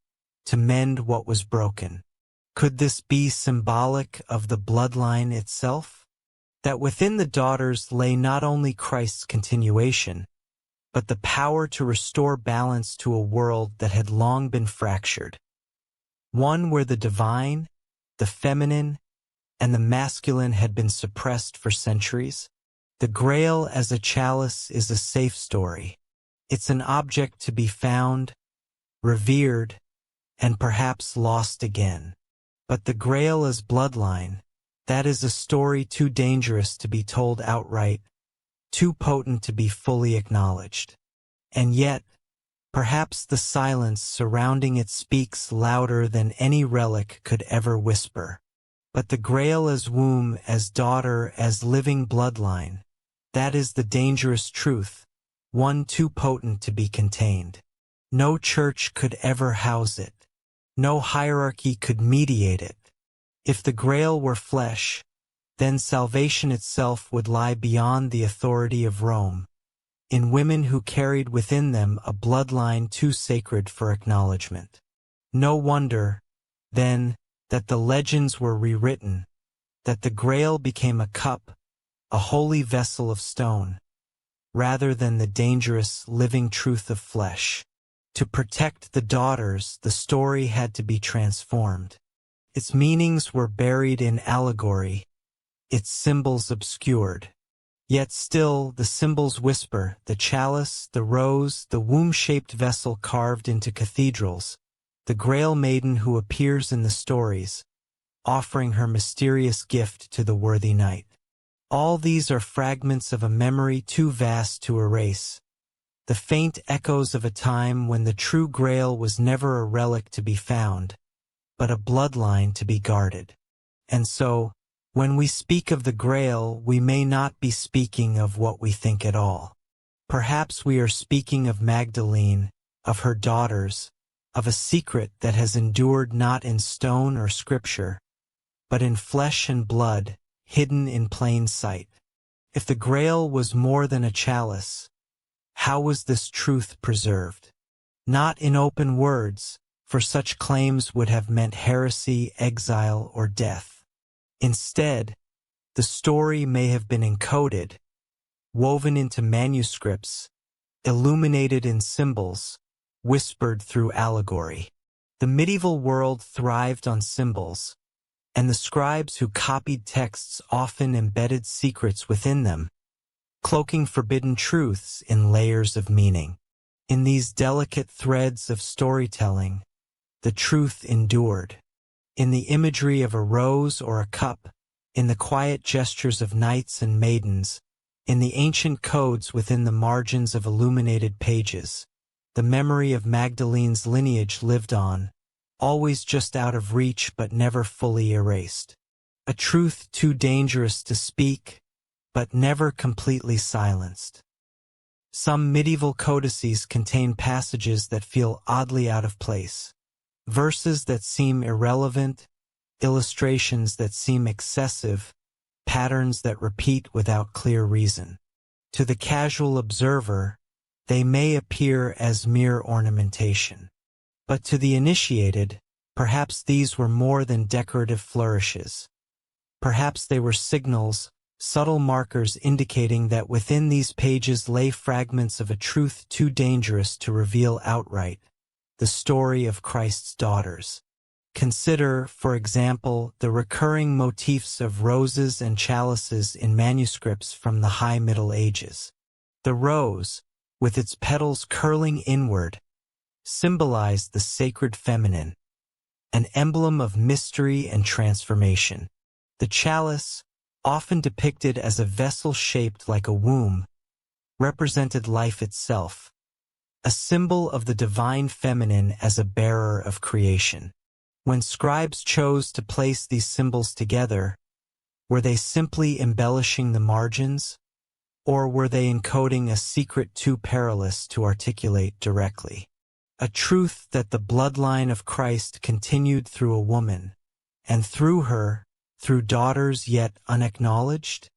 to mend what was broken. Could this be symbolic of the bloodline itself? that within the daughters lay not only Christ's continuation, but the power to restore balance to a world that had long been fractured. One where the divine, the feminine, and the masculine had been suppressed for centuries. The Grail as a chalice is a safe story. It's an object to be found, revered, and perhaps lost again. But the Grail as Bloodline, that is a story too dangerous to be told outright, too potent to be fully acknowledged. And yet, perhaps the silence surrounding it speaks louder than any relic could ever whisper. But the Grail as womb, as daughter, as living bloodline, that is the dangerous truth, one too potent to be contained. No church could ever house it. No hierarchy could mediate it. If the Grail were flesh, then salvation itself would lie beyond the authority of Rome, in women who carried within them a bloodline too sacred for acknowledgement. No wonder, then, that the legends were rewritten, that the Grail became a cup, a holy vessel of stone, rather than the dangerous living truth of flesh. To protect the daughters, the story had to be transformed. Its meanings were buried in allegory, its symbols obscured. Yet still the symbols whisper, the chalice, the rose, the womb-shaped vessel carved into cathedrals, the Grail maiden who appears in the stories, offering her mysterious gift to the worthy knight. All these are fragments of a memory too vast to erase, the faint echoes of a time when the true Grail was never a relic to be found, but a bloodline to be guarded. And so, when we speak of the Grail, we may not be speaking of what we think at all. Perhaps we are speaking of Magdalene, of her daughters, of a secret that has endured not in stone or scripture, but in flesh and blood, hidden in plain sight. If the Grail was more than a chalice, how was this truth preserved? Not in open words, for such claims would have meant heresy, exile, or death. Instead, the story may have been encoded, woven into manuscripts, illuminated in symbols, whispered through allegory. The medieval world thrived on symbols, and the scribes who copied texts often embedded secrets within them, cloaking forbidden truths in layers of meaning. In these delicate threads of storytelling, the truth endured. In the imagery of a rose or a cup, in the quiet gestures of knights and maidens, in the ancient codes within the margins of illuminated pages, the memory of Magdalene's lineage lived on, always just out of reach but never fully erased. A truth too dangerous to speak, but never completely silenced. Some medieval codices contain passages that feel oddly out of place, verses that seem irrelevant, illustrations that seem excessive, patterns that repeat without clear reason. To the casual observer, they may appear as mere ornamentation. But to the initiated, perhaps these were more than decorative flourishes. Perhaps they were signals, subtle markers indicating that within these pages lay fragments of a truth too dangerous to reveal outright, the story of Christ's daughters. Consider, for example, the recurring motifs of roses and chalices in manuscripts from the High Middle Ages. The rose, with its petals curling inward, symbolized the sacred feminine, an emblem of mystery and transformation. The chalice, often depicted as a vessel shaped like a womb, represented life itself, a symbol of the divine feminine as a bearer of creation. When scribes chose to place these symbols together, were they simply embellishing the margins, or were they encoding a secret too perilous to articulate directly? A truth that the bloodline of Christ continued through a woman, and through her, through daughters yet unacknowledged?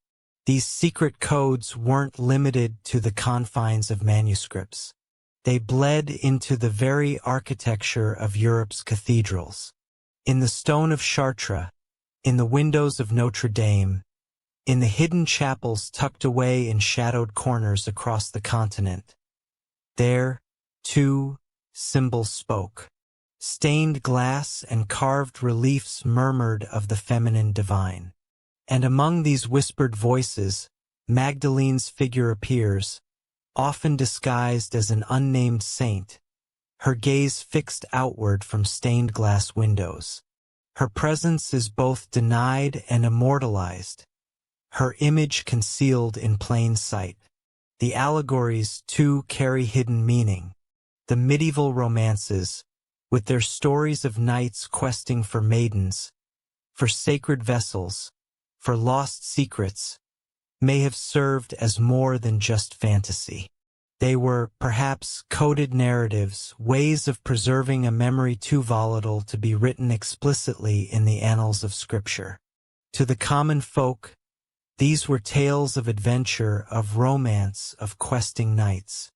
These secret codes weren't limited to the confines of manuscripts. They bled into the very architecture of Europe's cathedrals. In the stone of Chartres, in the windows of Notre Dame, in the hidden chapels tucked away in shadowed corners across the continent. There, too, symbols spoke. Stained glass and carved reliefs murmured of the feminine divine. And among these whispered voices, Magdalene's figure appears, often disguised as an unnamed saint, her gaze fixed outward from stained glass windows. Her presence is both denied and immortalized, her image concealed in plain sight. The allegories, too, carry hidden meaning. The medieval romances, with their stories of knights questing for maidens, for sacred vessels, for lost secrets, may have served as more than just fantasy. They were, perhaps, coded narratives, ways of preserving a memory too volatile to be written explicitly in the annals of Scripture. To the common folk, these were tales of adventure, of romance, of questing knights.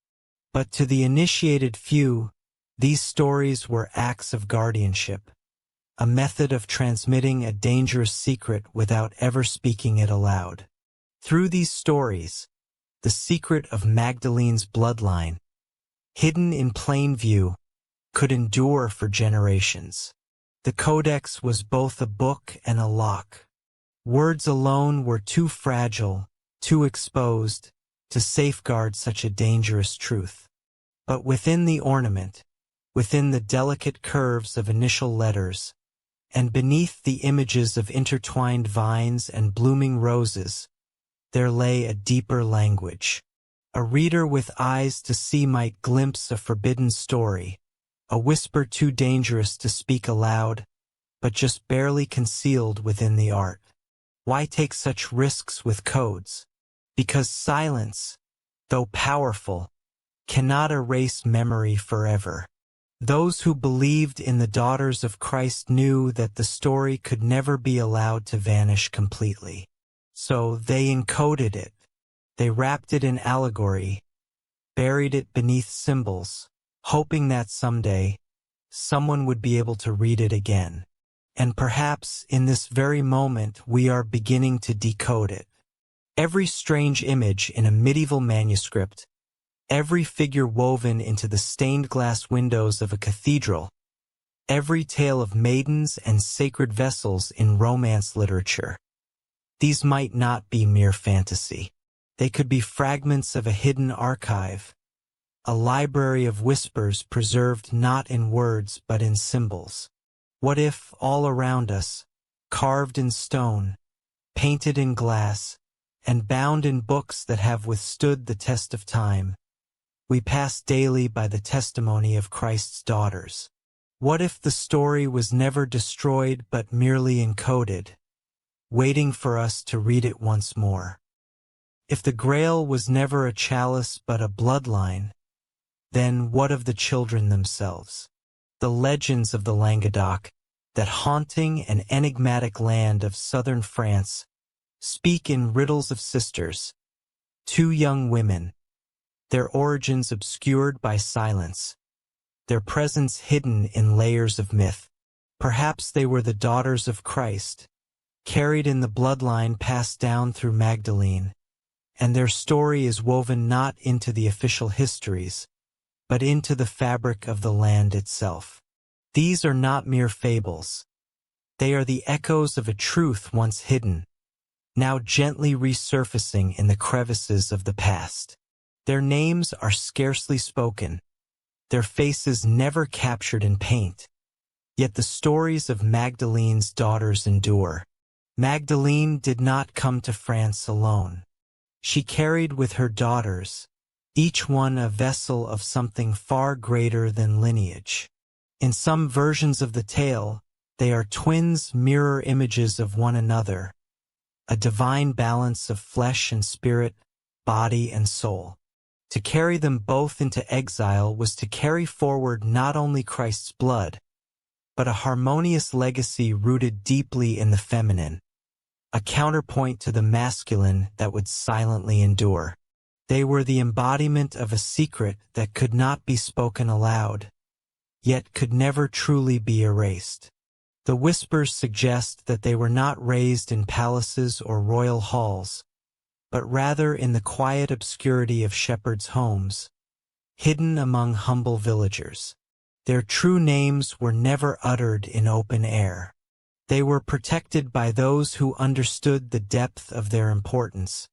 But to the initiated few, these stories were acts of guardianship, a method of transmitting a dangerous secret without ever speaking it aloud. Through these stories, the secret of Magdalene's bloodline, hidden in plain view, could endure for generations. The Codex was both a book and a lock. Words alone were too fragile, too exposed, to safeguard such a dangerous truth. But within the ornament, within the delicate curves of initial letters, and beneath the images of intertwined vines and blooming roses, there lay a deeper language. A reader with eyes to see might glimpse a forbidden story, a whisper too dangerous to speak aloud, but just barely concealed within the art. Why take such risks with codes? Because silence, though powerful, cannot erase memory forever. Those who believed in the daughters of Christ knew that the story could never be allowed to vanish completely. So they encoded it. They wrapped it in allegory, buried it beneath symbols, hoping that someday, someone would be able to read it again. And perhaps in this very moment we are beginning to decode it. Every strange image in a medieval manuscript, every figure woven into the stained glass windows of a cathedral, every tale of maidens and sacred vessels in romance literature. These might not be mere fantasy. They could be fragments of a hidden archive, a library of whispers preserved not in words but in symbols. What if, all around us, carved in stone, painted in glass, and bound in books that have withstood the test of time, we pass daily by the testimony of Christ's daughters? What if the story was never destroyed but merely encoded, waiting for us to read it once more? If the Grail was never a chalice but a bloodline, then what of the children themselves? The legends of the Languedoc, that haunting and enigmatic land of southern France, speak in riddles of sisters, two young women, their origins obscured by silence, their presence hidden in layers of myth. Perhaps they were the daughters of Christ, carried in the bloodline passed down through Magdalene, and their story is woven not into the official histories, but into the fabric of the land itself. These are not mere fables. They are the echoes of a truth once hidden, now gently resurfacing in the crevices of the past. Their names are scarcely spoken, their faces never captured in paint, yet the stories of Magdalene's daughters endure. Magdalene did not come to France alone. She carried with her daughters, each one a vessel of something far greater than lineage. In some versions of the tale, they are twins, mirror images of one another, a divine balance of flesh and spirit, body and soul. To carry them both into exile was to carry forward not only Christ's blood, but a harmonious legacy rooted deeply in the feminine, a counterpoint to the masculine that would silently endure. They were the embodiment of a secret that could not be spoken aloud, yet could never truly be erased. The whispers suggest that they were not raised in palaces or royal halls, but rather in the quiet obscurity of shepherds' homes, hidden among humble villagers. Their true names were never uttered in open air. They were protected by those who understood the depth of their importance,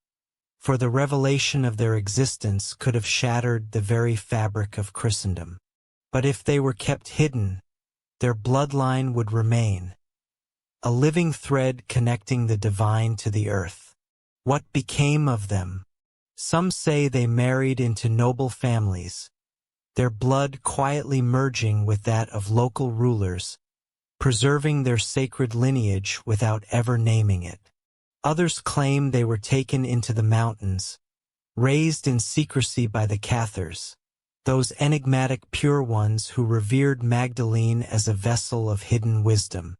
for the revelation of their existence could have shattered the very fabric of Christendom. But if they were kept hidden, their bloodline would remain, a living thread connecting the divine to the earth. What became of them? Some say they married into noble families, their blood quietly merging with that of local rulers, preserving their sacred lineage without ever naming it. Others claim they were taken into the mountains, raised in secrecy by the Cathars, those enigmatic pure ones who revered Magdalene as a vessel of hidden wisdom.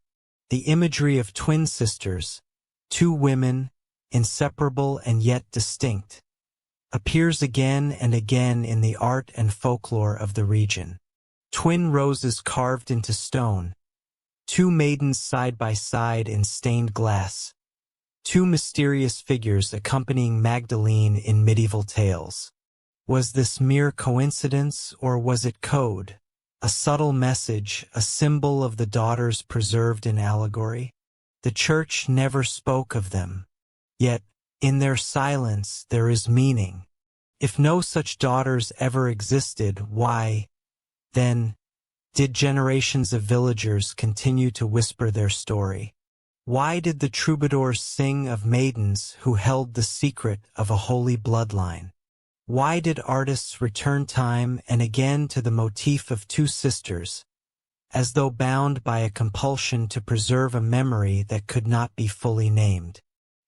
The imagery of twin sisters, two women, inseparable and yet distinct, appears again and again in the art and folklore of the region. Twin roses carved into stone, two maidens side by side in stained glass, two mysterious figures accompanying Magdalene in medieval tales. Was this mere coincidence, or was it code? A subtle message, a symbol of the daughters preserved in allegory? The Church never spoke of them. Yet, in their silence there is meaning. If no such daughters ever existed, why, then, did generations of villagers continue to whisper their story? Why did the troubadours sing of maidens who held the secret of a holy bloodline? Why did artists return time and again to the motif of two sisters, as though bound by a compulsion to preserve a memory that could not be fully named?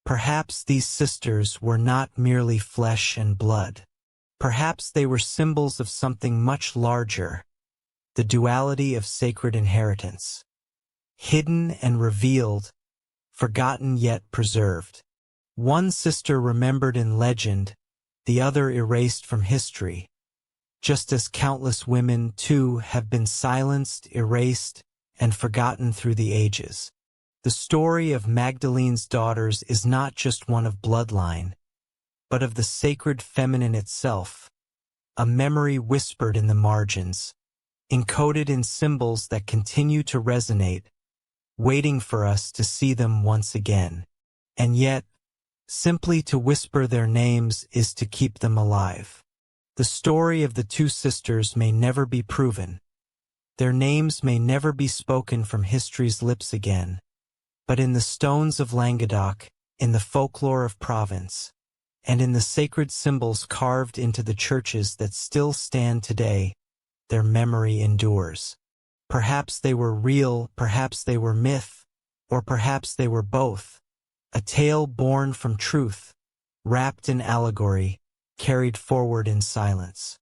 Perhaps these sisters were not merely flesh and blood. Perhaps they were symbols of something much larger, the duality of sacred inheritance. Hidden and revealed, forgotten yet preserved. One sister remembered in legend, the other erased from history, just as countless women, too, have been silenced, erased, and forgotten through the ages. The story of Magdalene's daughters is not just one of bloodline, but of the sacred feminine itself, a memory whispered in the margins, encoded in symbols that continue to resonate, waiting for us to see them once again. And yet, simply to whisper their names is to keep them alive. The story of the two sisters may never be proven. Their names may never be spoken from history's lips again. But in the stones of Languedoc, in the folklore of Provence, and in the sacred symbols carved into the churches that still stand today, their memory endures. Perhaps they were real, perhaps they were myth, or perhaps they were both. A tale born from truth, wrapped in allegory, carried forward in silence.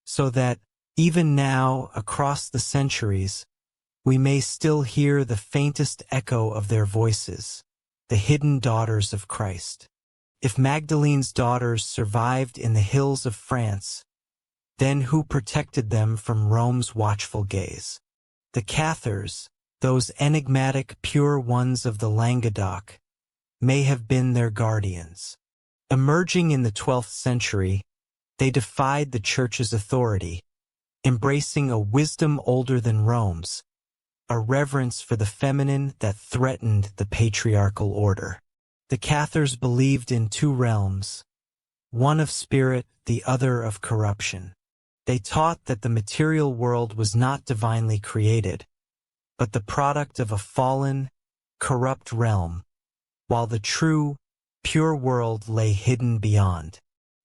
So that, even now, across the centuries, we may still hear the faintest echo of their voices, the hidden daughters of Christ. If Magdalene's daughters survived in the hills of France, then who protected them from Rome's watchful gaze? The Cathars, those enigmatic pure ones of the Languedoc, may have been their guardians. Emerging in the 12th century, they defied the Church's authority, embracing a wisdom older than Rome's, a reverence for the feminine that threatened the patriarchal order. The Cathars believed in two realms, one of spirit, the other of corruption. They taught that the material world was not divinely created, but the product of a fallen, corrupt realm, while the true, pure world lay hidden beyond.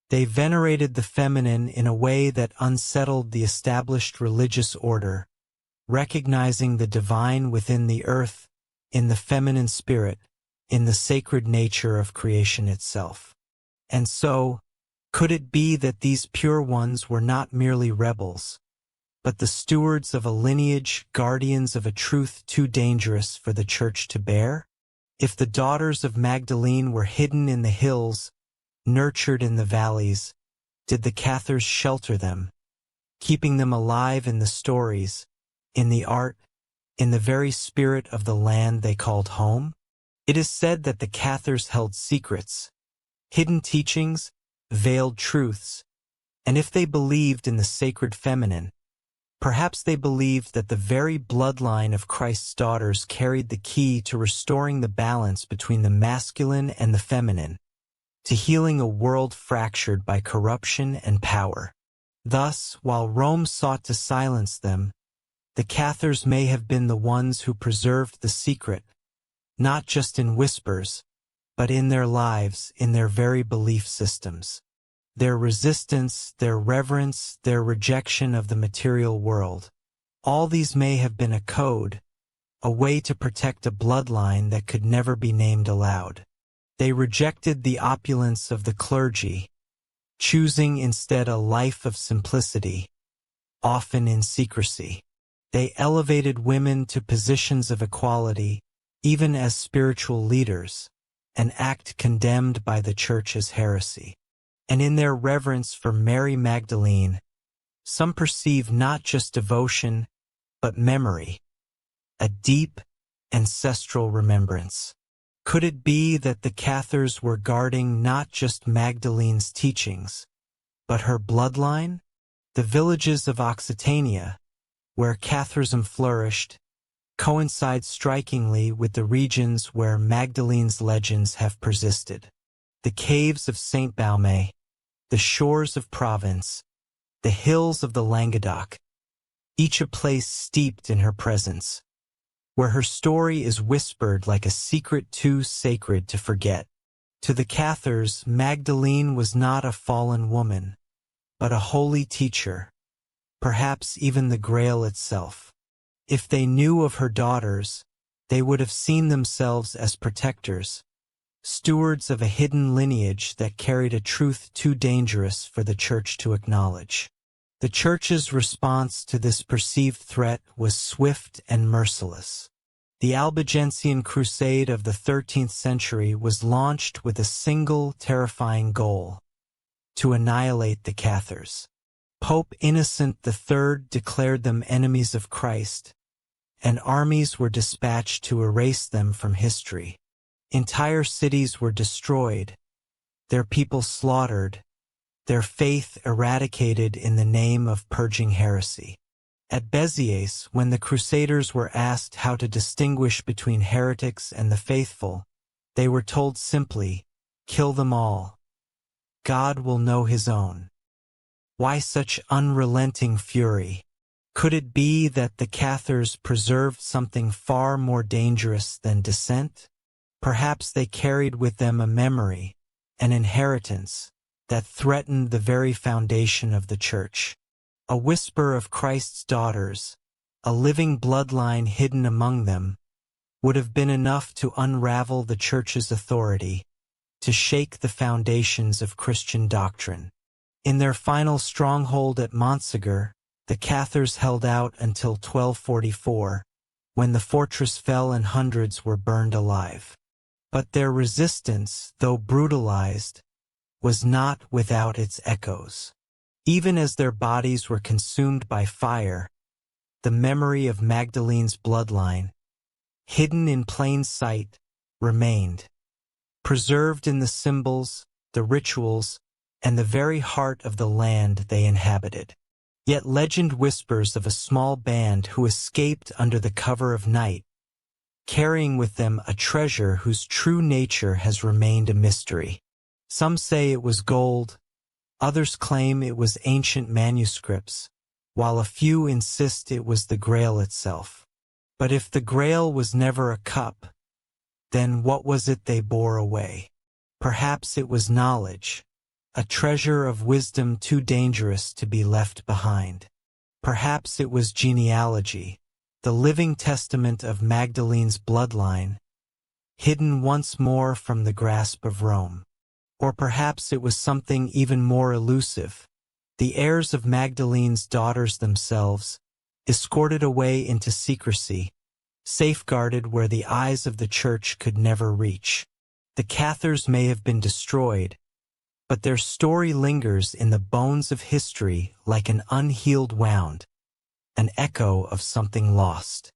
They venerated the feminine in a way that unsettled the established religious order, recognizing the divine within the earth, in the feminine spirit, in the sacred nature of creation itself. And so, could it be that these pure ones were not merely rebels, but the stewards of a lineage, guardians of a truth too dangerous for the Church to bear? If the daughters of Magdalene were hidden in the hills, nurtured in the valleys, did the Cathars shelter them, keeping them alive in the stories, in the art, in the very spirit of the land they called home? It is said that the Cathars held secrets, hidden teachings, veiled truths, and if they believed in the sacred feminine, perhaps they believed that the very bloodline of Christ's daughters carried the key to restoring the balance between the masculine and the feminine, to healing a world fractured by corruption and power. Thus, while Rome sought to silence them, the Cathars may have been the ones who preserved the secret, not just in whispers, but in their lives, in their very belief systems. Their resistance, their reverence, their rejection of the material world. All these may have been a code, a way to protect a bloodline that could never be named aloud. They rejected the opulence of the clergy, choosing instead a life of simplicity, often in secrecy. They elevated women to positions of equality, even as spiritual leaders, an act condemned by the Church as heresy. And in their reverence for Mary Magdalene, some perceive not just devotion, but memory, a deep, ancestral remembrance. Could it be that the Cathars were guarding not just Magdalene's teachings, but her bloodline? The villages of Occitania, where Catharism flourished, coincide strikingly with the regions where Magdalene's legends have persisted. The caves of Saint Baume, the shores of Provence, the hills of the Languedoc, each a place steeped in her presence, where her story is whispered like a secret too sacred to forget. To the Cathars, Magdalene was not a fallen woman, but a holy teacher, perhaps even the Grail itself. If they knew of her daughters, they would have seen themselves as protectors, stewards of a hidden lineage that carried a truth too dangerous for the Church to acknowledge. The Church's response to this perceived threat was swift and merciless. The Albigensian Crusade of the 13th century was launched with a single terrifying goal: to annihilate the Cathars. Pope Innocent III declared them enemies of Christ, and armies were dispatched to erase them from history. Entire cities were destroyed, their people slaughtered, their faith eradicated in the name of purging heresy. At Béziers, when the Crusaders were asked how to distinguish between heretics and the faithful, they were told simply, "Kill them all. God will know his own." Why such unrelenting fury? Could it be that the Cathars preserved something far more dangerous than dissent? Perhaps they carried with them a memory, an inheritance, that threatened the very foundation of the Church. A whisper of Christ's daughters, a living bloodline hidden among them, would have been enough to unravel the Church's authority, to shake the foundations of Christian doctrine. In their final stronghold at Montségur, the Cathars held out until 1244, when the fortress fell and hundreds were burned alive. But their resistance, though brutalized, was not without its echoes. Even as their bodies were consumed by fire, the memory of Magdalene's bloodline, hidden in plain sight, remained, preserved in the symbols, the rituals, and the very heart of the land they inhabited. Yet legend whispers of a small band who escaped under the cover of night, carrying with them a treasure whose true nature has remained a mystery. Some say it was gold, others claim it was ancient manuscripts, while a few insist it was the Grail itself. But if the Grail was never a cup, then what was it they bore away? Perhaps it was knowledge, a treasure of wisdom too dangerous to be left behind. Perhaps it was genealogy, the living testament of Magdalene's bloodline, hidden once more from the grasp of Rome. Or perhaps it was something even more elusive, the heirs of Magdalene's daughters themselves, escorted away into secrecy, safeguarded where the eyes of the Church could never reach. The Cathars may have been destroyed, but their story lingers in the bones of history like an unhealed wound, an echo of something lost.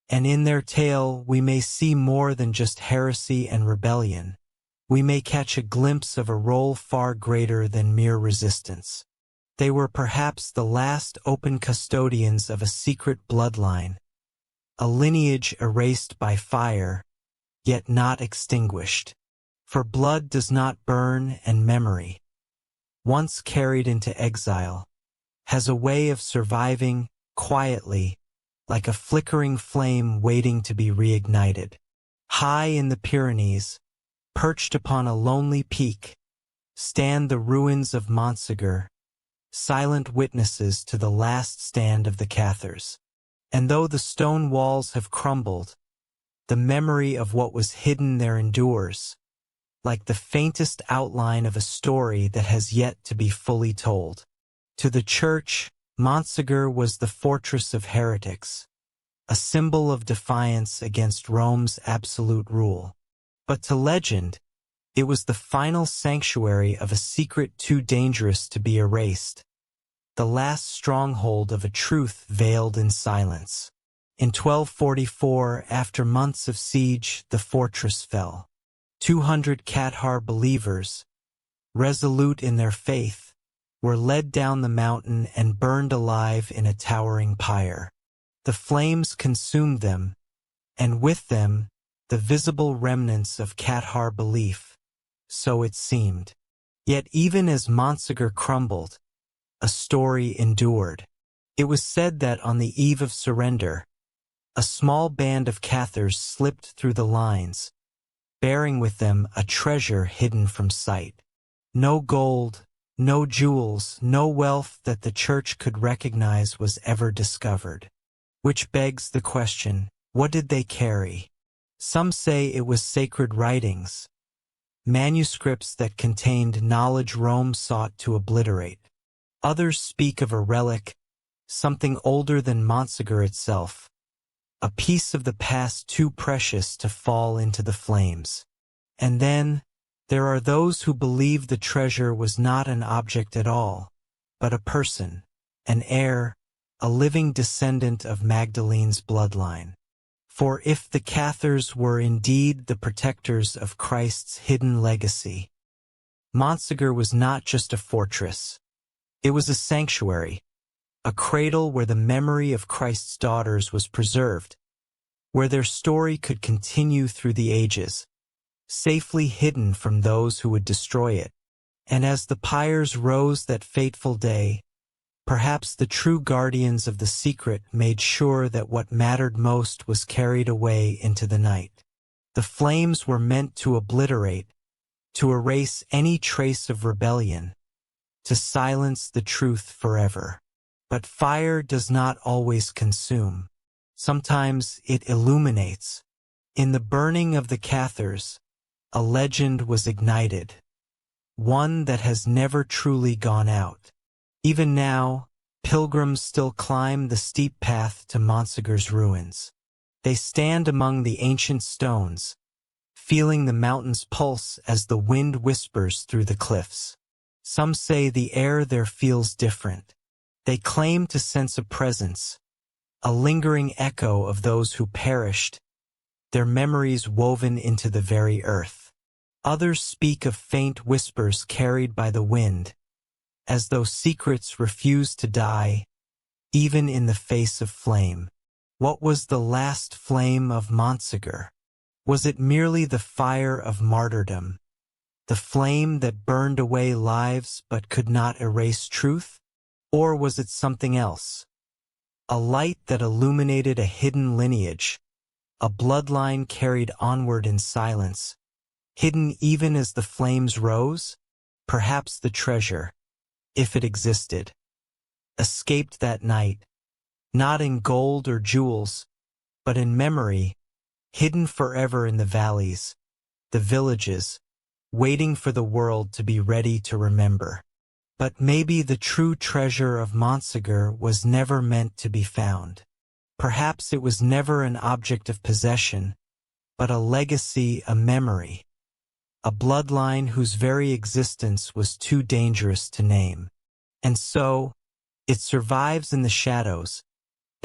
And in their tale we may see more than just heresy and rebellion. We may catch a glimpse of a role far greater than mere resistance. They were perhaps the last open custodians of a secret bloodline, a lineage erased by fire, yet not extinguished. For blood does not burn, and memory, once carried into exile, has a way of surviving quietly, like a flickering flame waiting to be reignited. High in the Pyrenees, perched upon a lonely peak, stand the ruins of Montségur, silent witnesses to the last stand of the Cathars. And though the stone walls have crumbled, the memory of what was hidden there endures, like the faintest outline of a story that has yet to be fully told. To the Church, Montségur was the fortress of heretics, a symbol of defiance against Rome's absolute rule. But to legend, it was the final sanctuary of a secret too dangerous to be erased, the last stronghold of a truth veiled in silence. In 1244, after months of siege, the fortress fell. 200 Cathar believers, resolute in their faith, were led down the mountain and burned alive in a towering pyre. The flames consumed them, and with them, the visible remnants of Cathar belief, so it seemed. Yet even as Montségur crumbled, a story endured. It was said that on the eve of surrender, a small band of Cathars slipped through the lines, bearing with them a treasure hidden from sight. No gold, no jewels, no wealth that the Church could recognize was ever discovered. Which begs the question, what did they carry? Some say it was sacred writings, manuscripts that contained knowledge Rome sought to obliterate. Others speak of a relic, something older than Montségur itself, a piece of the past too precious to fall into the flames. And then, there are those who believe the treasure was not an object at all, but a person, an heir, a living descendant of Magdalene's bloodline. For if the Cathars were indeed the protectors of Christ's hidden legacy, Montségur was not just a fortress. It was a sanctuary, a cradle where the memory of Christ's daughters was preserved, where their story could continue through the ages, safely hidden from those who would destroy it. And as the pyres rose that fateful day, perhaps the true guardians of the secret made sure that what mattered most was carried away into the night. The flames were meant to obliterate, to erase any trace of rebellion, to silence the truth forever. But fire does not always consume. Sometimes it illuminates. In the burning of the Cathars, a legend was ignited, one that has never truly gone out. Even now, pilgrims still climb the steep path to Montségur's ruins. They stand among the ancient stones, feeling the mountain's pulse as the wind whispers through the cliffs. Some say the air there feels different. They claim to sense a presence, a lingering echo of those who perished, their memories woven into the very earth. Others speak of faint whispers carried by the wind, as though secrets refuse to die, even in the face of flame. What was the last flame of Montségur? Was it merely the fire of martyrdom, the flame that burned away lives but could not erase truth? Or was it something else? A light that illuminated a hidden lineage, a bloodline carried onward in silence, hidden even as the flames rose? Perhaps the treasure, if it existed, escaped that night, not in gold or jewels, but in memory, hidden forever in the valleys, the villages, waiting for the world to be ready to remember. But maybe the true treasure of Montségur was never meant to be found. Perhaps it was never an object of possession, but a legacy, a memory, a bloodline whose very existence was too dangerous to name. And so, it survives in the shadows,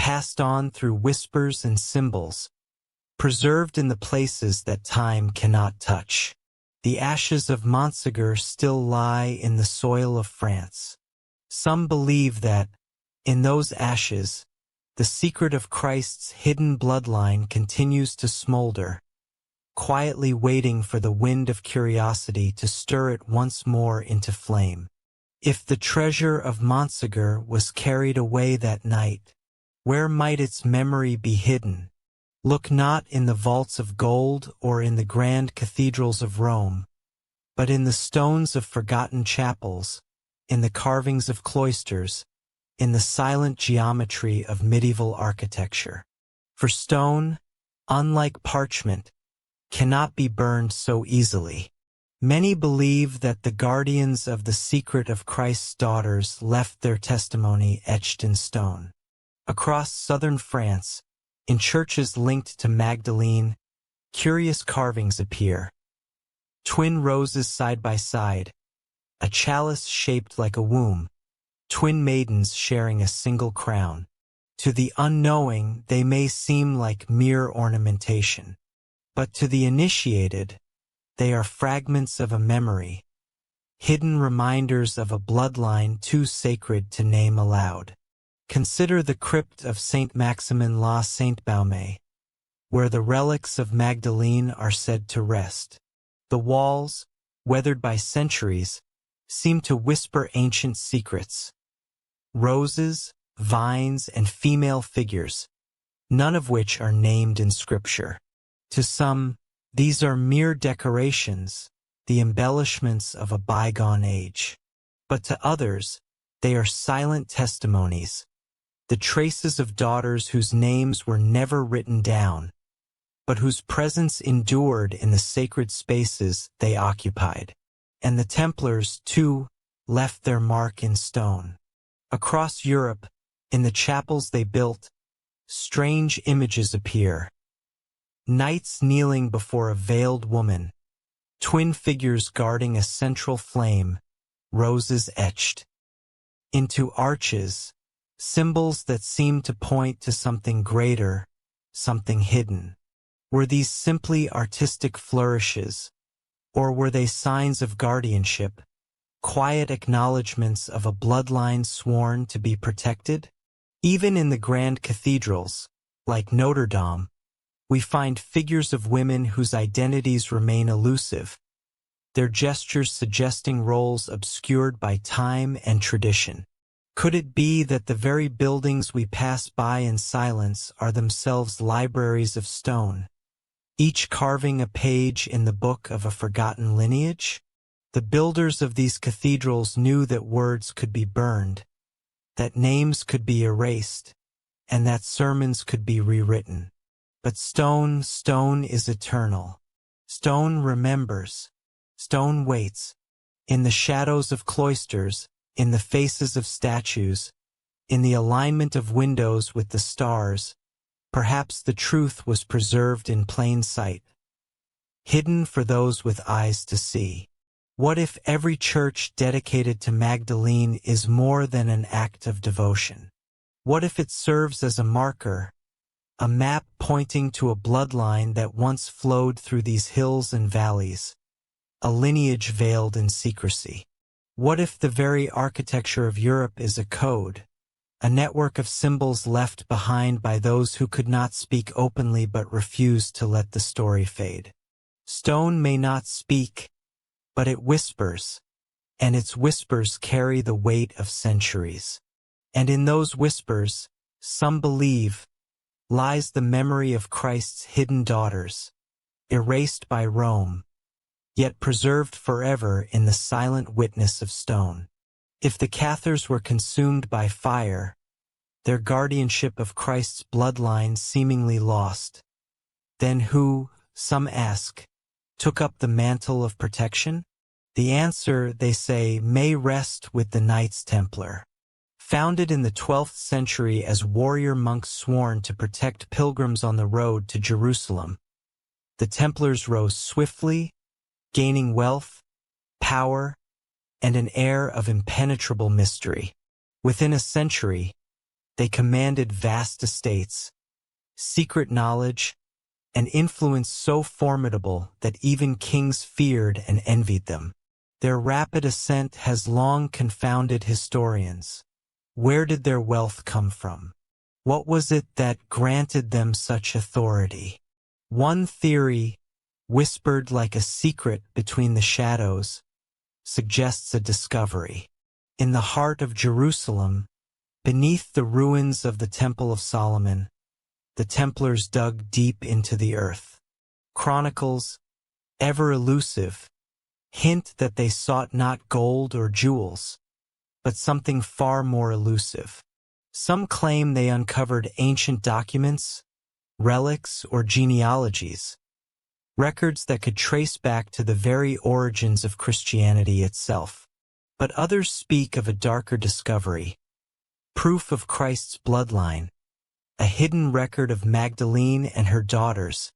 passed on through whispers and symbols, preserved in the places that time cannot touch. The ashes of Montségur still lie in the soil of France. Some believe that, in those ashes, the secret of Christ's hidden bloodline continues to smolder, quietly waiting for the wind of curiosity to stir it once more into flame. If the treasure of Montségur was carried away that night, where might its memory be hidden? Look not in the vaults of gold or in the grand cathedrals of Rome, but in the stones of forgotten chapels, in the carvings of cloisters, in the silent geometry of medieval architecture. For stone, unlike parchment, cannot be burned so easily. Many believe that the guardians of the secret of Christ's daughters left their testimony etched in stone. Across southern France, in churches linked to Magdalene, curious carvings appear. Twin roses side by side, a chalice shaped like a womb, twin maidens sharing a single crown. To the unknowing, they may seem like mere ornamentation, but to the initiated, they are fragments of a memory, hidden reminders of a bloodline too sacred to name aloud. Consider the crypt of Saint Maximin la Sainte-Baume, where the relics of Magdalene are said to rest. The walls, weathered by centuries, seem to whisper ancient secrets. Roses, vines, and female figures, none of which are named in Scripture. To some, these are mere decorations, the embellishments of a bygone age. But to others, they are silent testimonies, the traces of daughters whose names were never written down, but whose presence endured in the sacred spaces they occupied. And the Templars, too, left their mark in stone. Across Europe, in the chapels they built, strange images appear. Knights kneeling before a veiled woman, twin figures guarding a central flame, roses etched into arches, symbols that seem to point to something greater, something hidden. Were these simply artistic flourishes, or were they signs of guardianship, quiet acknowledgments of a bloodline sworn to be protected? Even in the grand cathedrals, like Notre Dame, we find figures of women whose identities remain elusive, their gestures suggesting roles obscured by time and tradition. Could it be that the very buildings we pass by in silence are themselves libraries of stone, each carving a page in the book of a forgotten lineage? The builders of these cathedrals knew that words could be burned, that names could be erased, and that sermons could be rewritten. But stone is eternal. Stone remembers. Stone waits. In the shadows of cloisters, in the faces of statues, in the alignment of windows with the stars, perhaps the truth was preserved in plain sight, hidden for those with eyes to see. What if every church dedicated to Magdalene is more than an act of devotion? What if it serves as a marker, a map pointing to a bloodline that once flowed through these hills and valleys, a lineage veiled in secrecy? What if the very architecture of Europe is a code, a network of symbols left behind by those who could not speak openly but refused to let the story fade? Stone may not speak, but it whispers, and its whispers carry the weight of centuries. And in those whispers, some believe, lies the memory of Christ's hidden daughters, erased by Rome, yet preserved forever in the silent witness of stone. If the Cathars were consumed by fire, their guardianship of Christ's bloodline seemingly lost, then who, some ask, took up the mantle of protection? The answer, they say, may rest with the Knights Templar. Founded in the 12th century as warrior monks sworn to protect pilgrims on the road to Jerusalem, the Templars rose swiftly, gaining wealth, power, and an air of impenetrable mystery. Within a century, They commanded vast estates, secret knowledge, and influence so formidable that even kings feared and envied them. Their rapid ascent has long confounded historians. Where did their wealth come from? What was it that granted them such authority? One theory, whispered like a secret between the shadows, suggests a discovery. In the heart of Jerusalem, beneath the ruins of the Temple of Solomon, the Templars dug deep into the earth. Chronicles, ever elusive, hint that they sought not gold or jewels, but something far more elusive. Some claim they uncovered ancient documents, relics, or genealogies, records that could trace back to the very origins of Christianity itself. But others speak of a darker discovery, proof of Christ's bloodline, a hidden record of Magdalene and her daughters,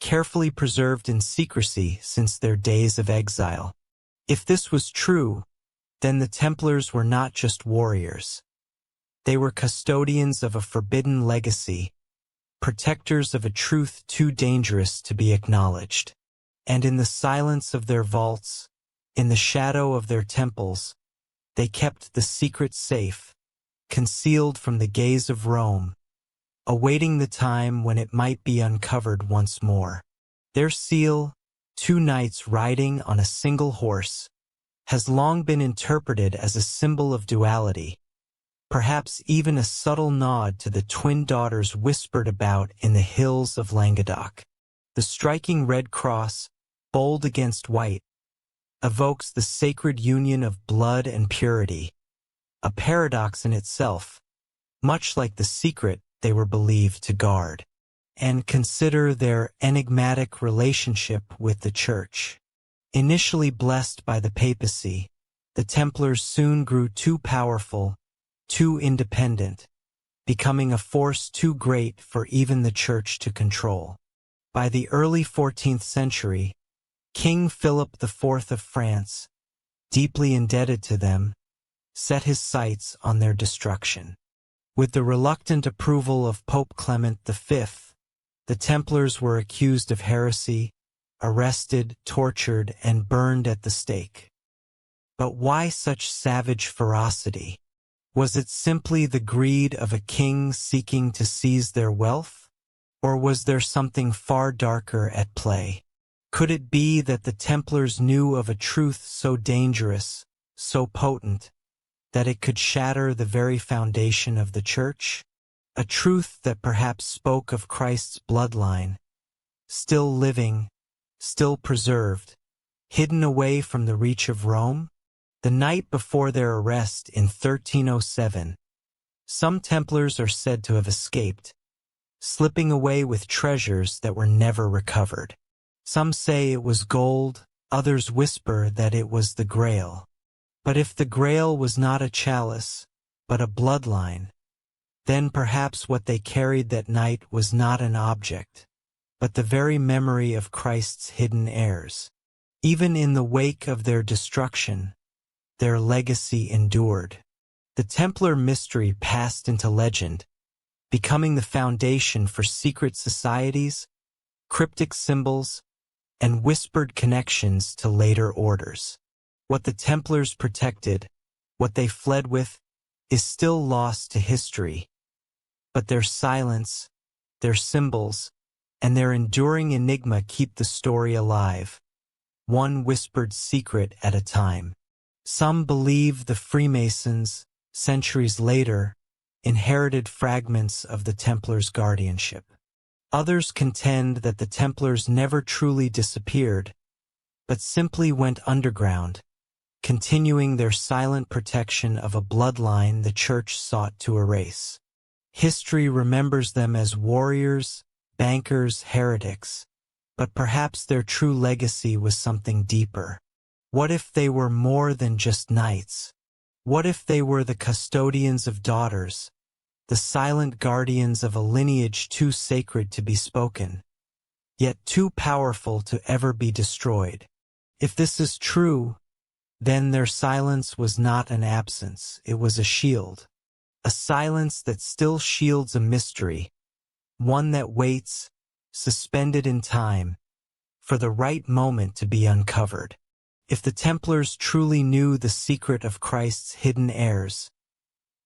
carefully preserved in secrecy since their days of exile. If this was true, then the Templars were not just warriors. They were custodians of a forbidden legacy, protectors of a truth too dangerous to be acknowledged. And in the silence of their vaults, in the shadow of their temples, they kept the secret safe, concealed from the gaze of Rome, awaiting the time when it might be uncovered once more. Their seal, 2 knights riding on a single horse, has long been interpreted as a symbol of duality, perhaps even a subtle nod to the twin daughters whispered about in the hills of Languedoc. The striking red cross, bold against white, evokes the sacred union of blood and purity, a paradox in itself, much like the secret they were believed to guard. And consider their enigmatic relationship with the Church. Initially blessed by the papacy, the Templars soon grew too powerful, too independent, becoming a force too great for even the Church to control. By the early 14th century, King Philip IV of France, deeply indebted to them, set his sights on their destruction. With the reluctant approval of Pope Clement V, the Templars were accused of heresy, arrested, tortured, and burned at the stake. But why such savage ferocity? Was it simply the greed of a king seeking to seize their wealth? Or was there something far darker at play? Could it be that the Templars knew of a truth so dangerous, so potent, that it could shatter the very foundation of the Church? A truth that perhaps spoke of Christ's bloodline, still living, still preserved, hidden away from the reach of Rome? The night before their arrest in 1307, some Templars are said to have escaped, slipping away with treasures that were never recovered. Some say it was gold, others whisper that it was the Grail. But if the Grail was not a chalice, but a bloodline, then perhaps what they carried that night was not an object, but the very memory of Christ's hidden heirs. Even in the wake of their destruction, their legacy endured. The Templar mystery passed into legend, becoming the foundation for secret societies, cryptic symbols, and whispered connections to later orders. What the Templars protected, what they fled with, is still lost to history. But their silence, their symbols, and their enduring enigma keep the story alive, one whispered secret at a time. Some believe the Freemasons, centuries later, inherited fragments of the Templars' guardianship. Others contend that the Templars never truly disappeared, but simply went underground, continuing their silent protection of a bloodline the Church sought to erase. History remembers them as warriors, bankers, heretics, but perhaps their true legacy was something deeper. What if they were more than just knights? What if they were the custodians of daughters, the silent guardians of a lineage too sacred to be spoken, yet too powerful to ever be destroyed? If this is true, then their silence was not an absence, it was a shield, a silence that still shields a mystery, one that waits, suspended in time, for the right moment to be uncovered. If the Templars truly knew the secret of Christ's hidden heirs,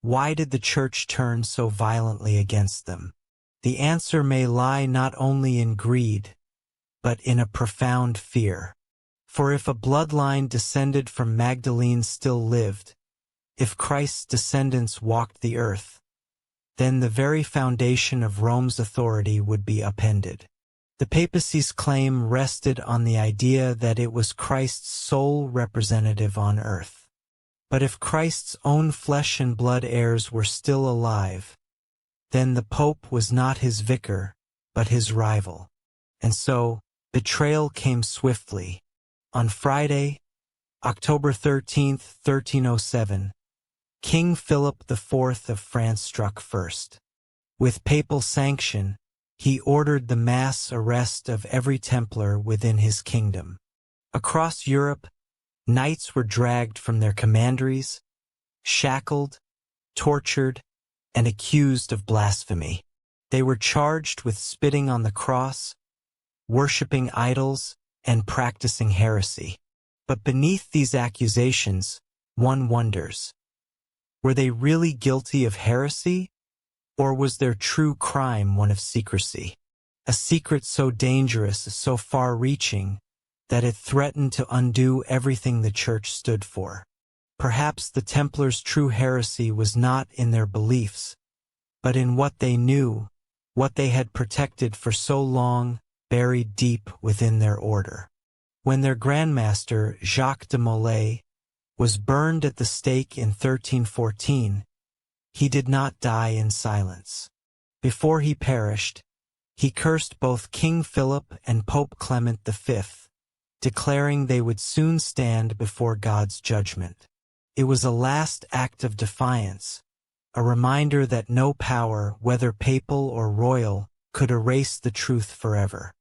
why did the Church turn so violently against them? The answer may lie not only in greed, but in a profound fear. For if a bloodline descended from Magdalene still lived, if Christ's descendants walked the earth, then the very foundation of Rome's authority would be upended. The papacy's claim rested on the idea that it was Christ's sole representative on earth. But if Christ's own flesh and blood heirs were still alive, then the Pope was not his vicar, but his rival. And so, betrayal came swiftly. On Friday, October 13th, 1307, King Philip IV of France struck first. With papal sanction, he ordered the mass arrest of every Templar within his kingdom. Across Europe, knights were dragged from their commanderies, shackled, tortured, and accused of blasphemy. They were charged with spitting on the cross, worshipping idols, and practicing heresy. But beneath these accusations, one wonders, were they really guilty of heresy? Or was their true crime one of secrecy? A secret so dangerous, so far-reaching, that it threatened to undo everything the Church stood for. Perhaps the Templars' true heresy was not in their beliefs, but in what they knew, what they had protected for so long, buried deep within their order. When their Grand Master, Jacques de Molay, was burned at the stake in 1314, he did not die in silence. Before he perished, he cursed both King Philip and Pope Clement V, declaring they would soon stand before God's judgment. It was a last act of defiance, a reminder that no power, whether papal or royal, could erase the truth forever.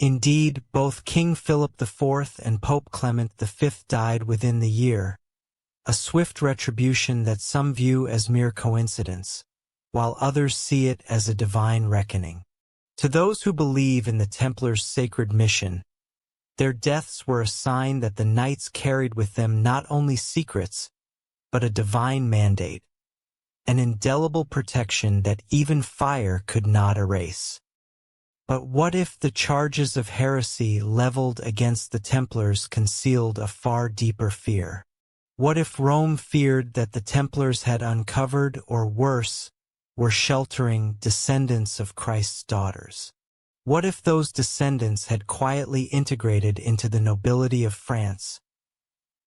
Indeed, both King Philip IV and Pope Clement V died within the year, a swift retribution that some view as mere coincidence, while others see it as a divine reckoning. To those who believe in the Templars' sacred mission, their deaths were a sign that the knights carried with them not only secrets, but a divine mandate, an indelible protection that even fire could not erase. But what if the charges of heresy leveled against the Templars concealed a far deeper fear? What if Rome feared that the Templars had uncovered, or worse, were sheltering descendants of Christ's daughters? What if those descendants had quietly integrated into the nobility of France,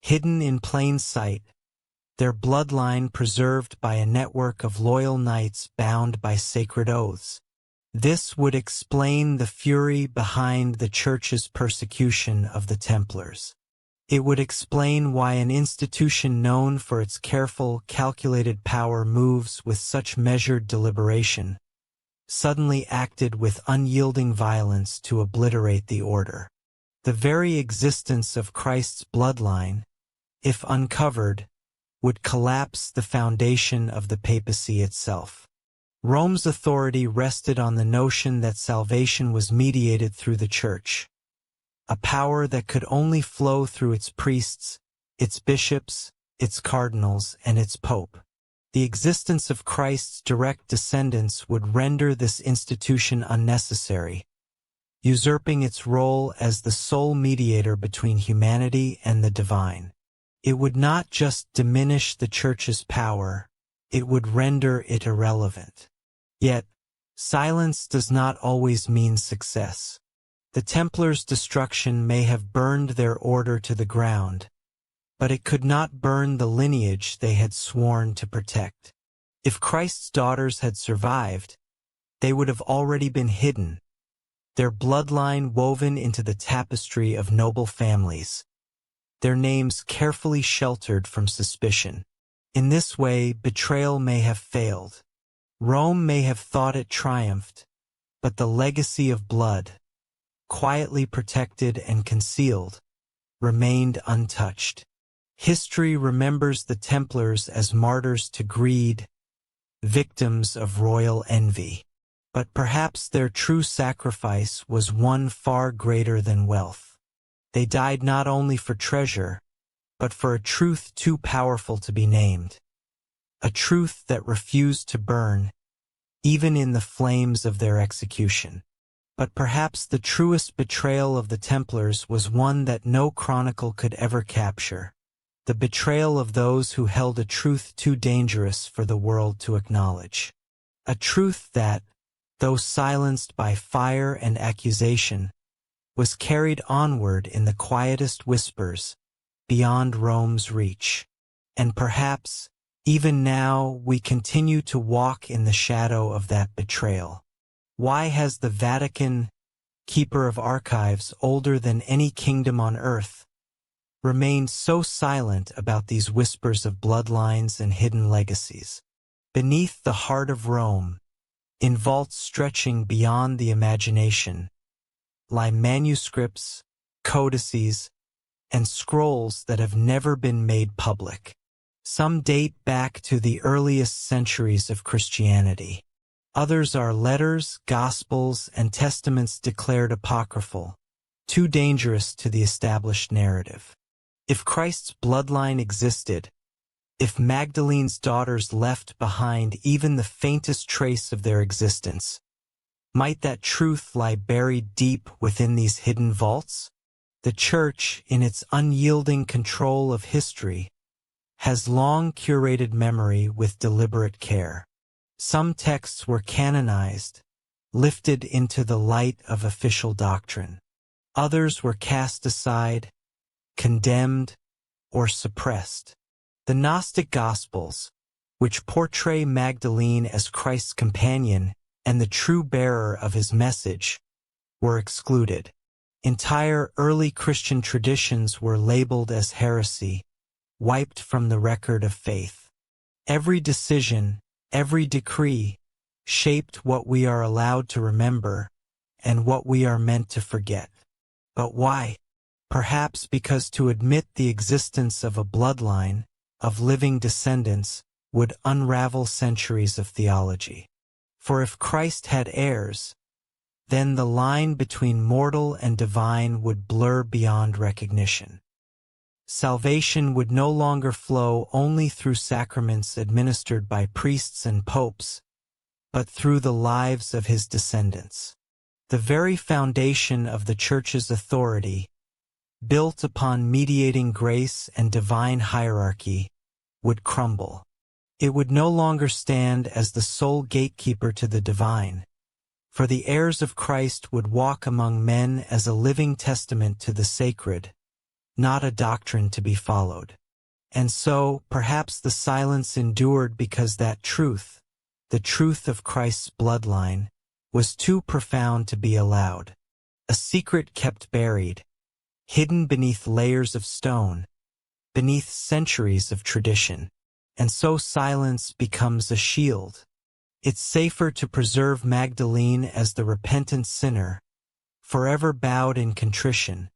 hidden in plain sight, their bloodline preserved by a network of loyal knights bound by sacred oaths? This would explain the fury behind the Church's persecution of the Templars. It would explain why an institution known for its careful, calculated power moves with such measured deliberation, suddenly acted with unyielding violence to obliterate the order. The very existence of Christ's bloodline, if uncovered, would collapse the foundation of the papacy itself. Rome's authority rested on the notion that salvation was mediated through the Church, a power that could only flow through its priests, its bishops, its cardinals, and its pope. The existence of Christ's direct descendants would render this institution unnecessary, usurping its role as the sole mediator between humanity and the divine. It would not just diminish the Church's power, it would render it irrelevant. Yet, silence does not always mean success. The Templars' destruction may have burned their order to the ground, but it could not burn the lineage they had sworn to protect. If Christ's daughters had survived, they would have already been hidden, their bloodline woven into the tapestry of noble families, their names carefully sheltered from suspicion. In this way, betrayal may have failed. Rome may have thought it triumphed, but the legacy of blood, quietly protected and concealed, remained untouched. History remembers the Templars as martyrs to greed, victims of royal envy. But perhaps their true sacrifice was one far greater than wealth. They died not only for treasure, but for a truth too powerful to be named. A truth that refused to burn, even in the flames of their execution. But perhaps the truest betrayal of the Templars was one that no chronicle could ever capture. The betrayal of those who held a truth too dangerous for the world to acknowledge. A truth that, though silenced by fire and accusation, was carried onward in the quietest whispers, beyond Rome's reach. And perhaps, even now, we continue to walk in the shadow of that betrayal. Why has the Vatican, keeper of archives older than any kingdom on earth, remained so silent about these whispers of bloodlines and hidden legacies? Beneath the heart of Rome, in vaults stretching beyond the imagination, lie manuscripts, codices, and scrolls that have never been made public. Some date back to the earliest centuries of Christianity. Others are letters, gospels, and testaments declared apocryphal, too dangerous to the established narrative. If Christ's bloodline existed, if Magdalene's daughters left behind even the faintest trace of their existence, might that truth lie buried deep within these hidden vaults? The Church, in its unyielding control of history, has long curated memory with deliberate care. Some texts were canonized, lifted into the light of official doctrine. Others were cast aside, condemned, or suppressed. The Gnostic Gospels, which portray Magdalene as Christ's companion and the true bearer of his message, were excluded. Entire early Christian traditions were labeled as heresy, wiped from the record of faith. Every decision, every decree, shaped what we are allowed to remember and what we are meant to forget. But why? Perhaps because to admit the existence of a bloodline, of living descendants, would unravel centuries of theology. For if Christ had heirs, then the line between mortal and divine would blur beyond recognition. Salvation would no longer flow only through sacraments administered by priests and popes, but through the lives of his descendants. The very foundation of the Church's authority, built upon mediating grace and divine hierarchy, would crumble. It would no longer stand as the sole gatekeeper to the divine, for the heirs of Christ would walk among men as a living testament to the sacred, not a doctrine to be followed. And so, perhaps the silence endured because that truth, the truth of Christ's bloodline, was too profound to be allowed. A secret kept buried, hidden beneath layers of stone, beneath centuries of tradition. And so silence becomes a shield. It's safer to preserve Magdalene as the repentant sinner, forever bowed in contrition,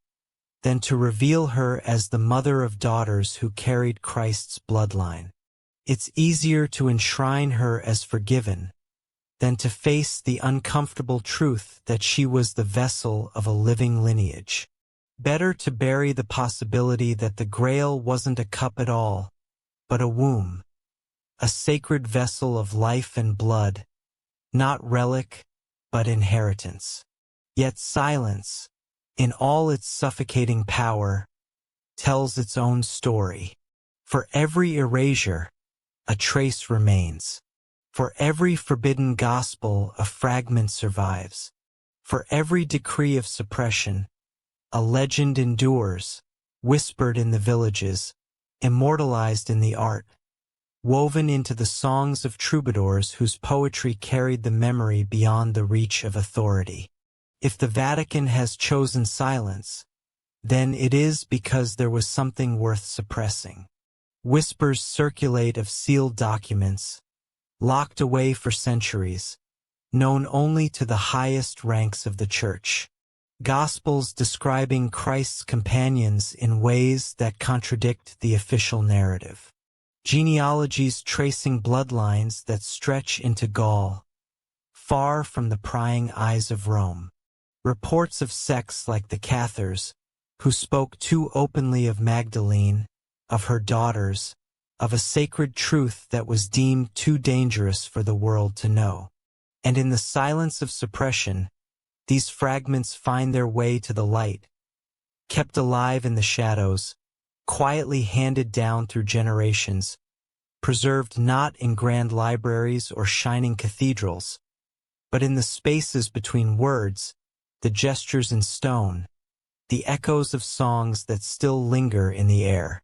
than to reveal her as the mother of daughters who carried Christ's bloodline. It's easier to enshrine her as forgiven than to face the uncomfortable truth that she was the vessel of a living lineage. Better to bury the possibility that the Grail wasn't a cup at all, but a womb, a sacred vessel of life and blood, not relic, but inheritance. Yet silence, in all its suffocating power, tells its own story. For every erasure, a trace remains. For every forbidden gospel, a fragment survives. For every decree of suppression, a legend endures, whispered in the villages, immortalized in the art, woven into the songs of troubadours whose poetry carried the memory beyond the reach of authority. If the Vatican has chosen silence, then it is because there was something worth suppressing. Whispers circulate of sealed documents, locked away for centuries, known only to the highest ranks of the Church. Gospels describing Christ's companions in ways that contradict the official narrative. genealogies tracing bloodlines that stretch into Gaul, far from the prying eyes of Rome. Reports of sects like the Cathars, who spoke too openly of Magdalene, of her daughters, of a sacred truth that was deemed too dangerous for the world to know. And in the silence of suppression, these fragments find their way to the light, kept alive in the shadows, quietly handed down through generations, preserved not in grand libraries or shining cathedrals, but in the spaces between words, the gestures in stone, the echoes of songs that still linger in the air.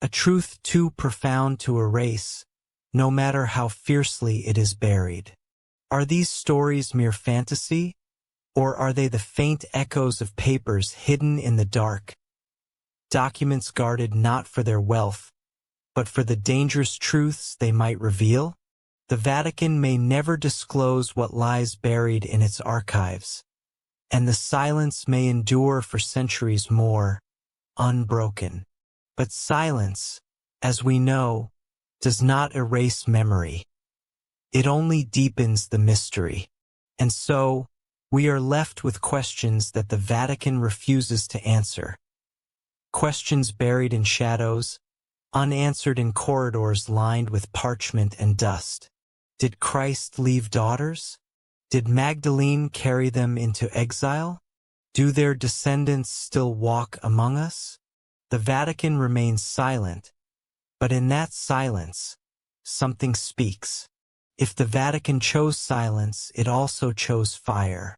A truth too profound to erase, no matter how fiercely it is buried. Are these stories mere fantasy, or are they the faint echoes of papers hidden in the dark, documents guarded not for their wealth, but for the dangerous truths they might reveal? The Vatican may never disclose what lies buried in its archives, and the silence may endure for centuries more, unbroken. But silence, as we know, does not erase memory. It only deepens the mystery. And so, we are left with questions that the Vatican refuses to answer. Questions buried in shadows, unanswered in corridors lined with parchment and dust. Did Christ leave daughters? Did Magdalene carry them into exile? Do their descendants still walk among us? The Vatican remains silent, but in that silence, something speaks. If the Vatican chose silence, it also chose fire.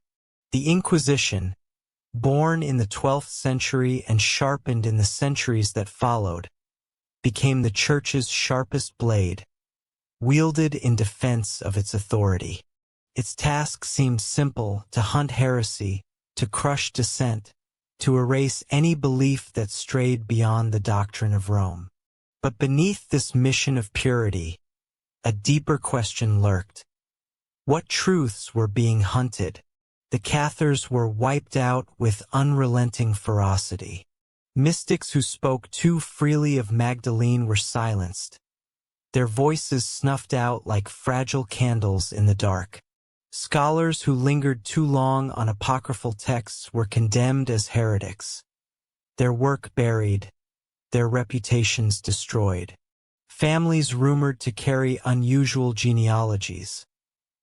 The Inquisition, born in the 12th century and sharpened in the centuries that followed, became the Church's sharpest blade, wielded in defense of its authority. Its task seemed simple: to hunt heresy, to crush dissent, to erase any belief that strayed beyond the doctrine of Rome. But beneath this mission of purity, a deeper question lurked. What truths were being hunted? The Cathars were wiped out with unrelenting ferocity. Mystics who spoke too freely of Magdalene were silenced, their voices snuffed out like fragile candles in the dark. Scholars who lingered too long on apocryphal texts were condemned as heretics, their work buried, their reputations destroyed. Families rumored to carry unusual genealogies,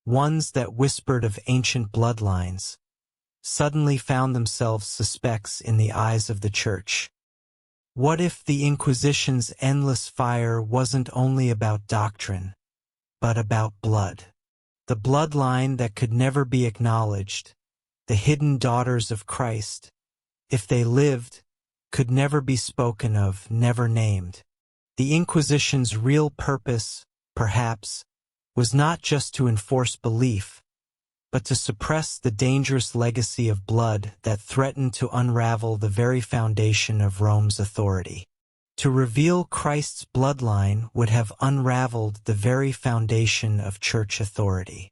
ones that whispered of ancient bloodlines, suddenly found themselves suspects in the eyes of the Church. What if the Inquisition's endless fire wasn't only about doctrine, but about blood? The bloodline that could never be acknowledged, the hidden daughters of Christ, if they lived, could never be spoken of, never named. The Inquisition's real purpose, perhaps, was not just to enforce belief, but to suppress the dangerous legacy of blood that threatened to unravel the very foundation of Rome's authority. To reveal Christ's bloodline would have unraveled the very foundation of church authority.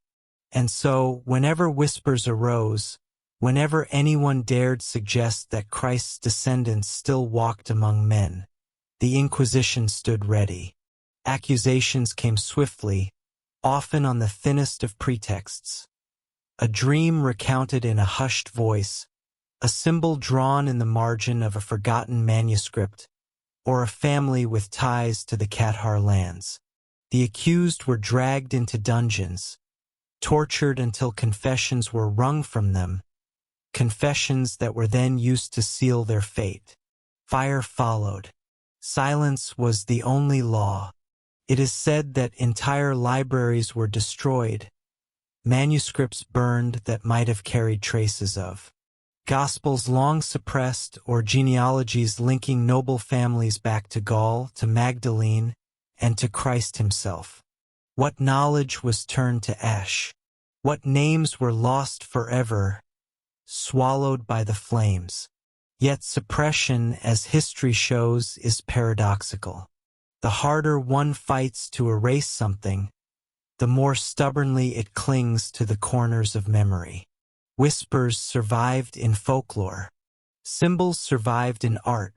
And so, whenever whispers arose, whenever anyone dared suggest that Christ's descendants still walked among men, the Inquisition stood ready. Accusations came swiftly, often on the thinnest of pretexts. A dream recounted in a hushed voice, a symbol drawn in the margin of a forgotten manuscript, or a family with ties to the Cathar lands. The accused were dragged into dungeons, tortured until confessions were wrung from them, confessions that were then used to seal their fate. Fire followed. Silence was the only law. It is said that entire libraries were destroyed, manuscripts burned that might have carried traces of Gospels long suppressed, or genealogies linking noble families back to Gaul, to Magdalene, and to Christ himself. What knowledge was turned to ash? What names were lost forever, swallowed by the flames? Yet suppression, as history shows, is paradoxical. The harder one fights to erase something, the more stubbornly it clings to the corners of memory. Whispers survived in folklore. Symbols survived in art,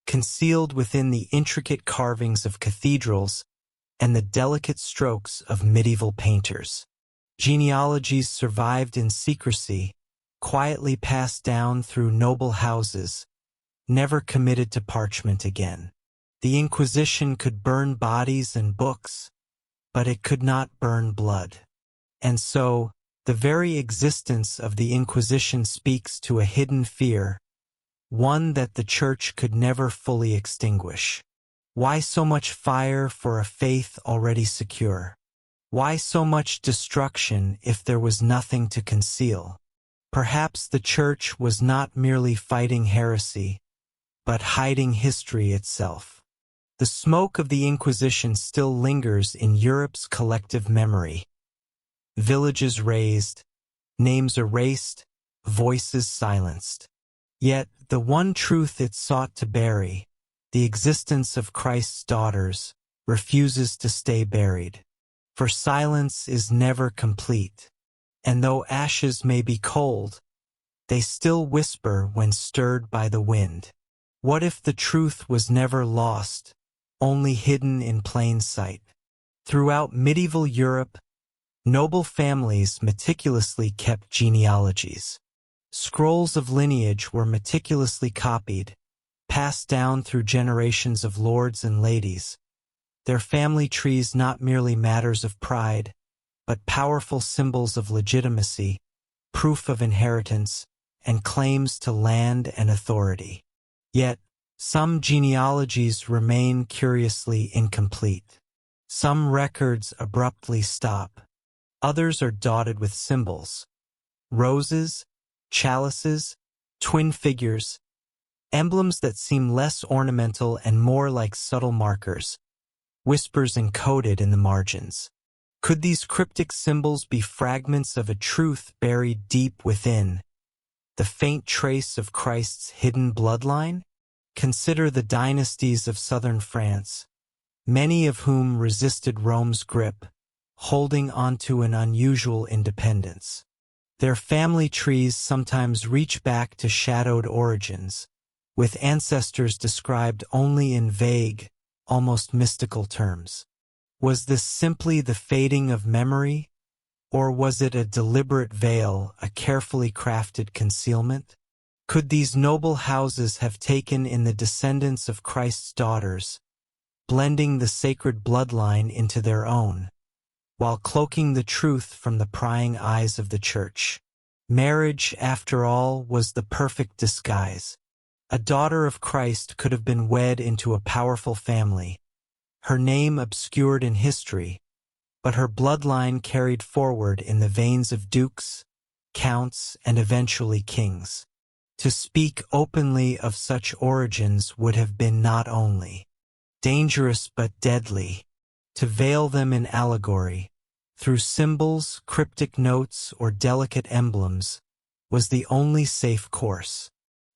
concealed within the intricate carvings of cathedrals and the delicate strokes of medieval painters. Genealogies survived in secrecy, quietly passed down through noble houses, never committed to parchment again. The Inquisition could burn bodies and books, but it could not burn blood. And so, the very existence of the Inquisition speaks to a hidden fear, one that the Church could never fully extinguish. Why so much fire for a faith already secure? Why so much destruction if there was nothing to conceal? Perhaps the Church was not merely fighting heresy, but hiding history itself. The smoke of the Inquisition still lingers in Europe's collective memory. Villages razed, names erased, voices silenced. Yet, the one truth it sought to bury, the existence of Christ's daughters, refuses to stay buried. For silence is never complete, and though ashes may be cold, they still whisper when stirred by the wind. What if the truth was never lost, only hidden in plain sight? Throughout medieval Europe, noble families meticulously kept genealogies. Scrolls of lineage were meticulously copied, passed down through generations of lords and ladies. Their family trees not merely matters of pride, but powerful symbols of legitimacy, proof of inheritance, and claims to land and authority. Yet, some genealogies remain curiously incomplete. Some records abruptly stop. Others are dotted with symbols. Roses, chalices, twin figures, emblems that seem less ornamental and more like subtle markers, whispers encoded in the margins. Could these cryptic symbols be fragments of a truth buried deep within, the faint trace of Christ's hidden bloodline? Consider the dynasties of southern France, many of whom resisted Rome's grip, holding onto an unusual independence. Their family trees sometimes reach back to shadowed origins, with ancestors described only in vague, almost mystical terms. Was this simply the fading of memory, or was it a deliberate veil, a carefully crafted concealment? Could these noble houses have taken in the descendants of Christ's daughters, blending the sacred bloodline into their own, while cloaking the truth from the prying eyes of the Church? Marriage, after all, was the perfect disguise. A daughter of Christ could have been wed into a powerful family, her name obscured in history, but her bloodline carried forward in the veins of dukes, counts, and eventually kings. To speak openly of such origins would have been not only dangerous but deadly. To veil them in allegory, through symbols, cryptic notes, or delicate emblems, was the only safe course.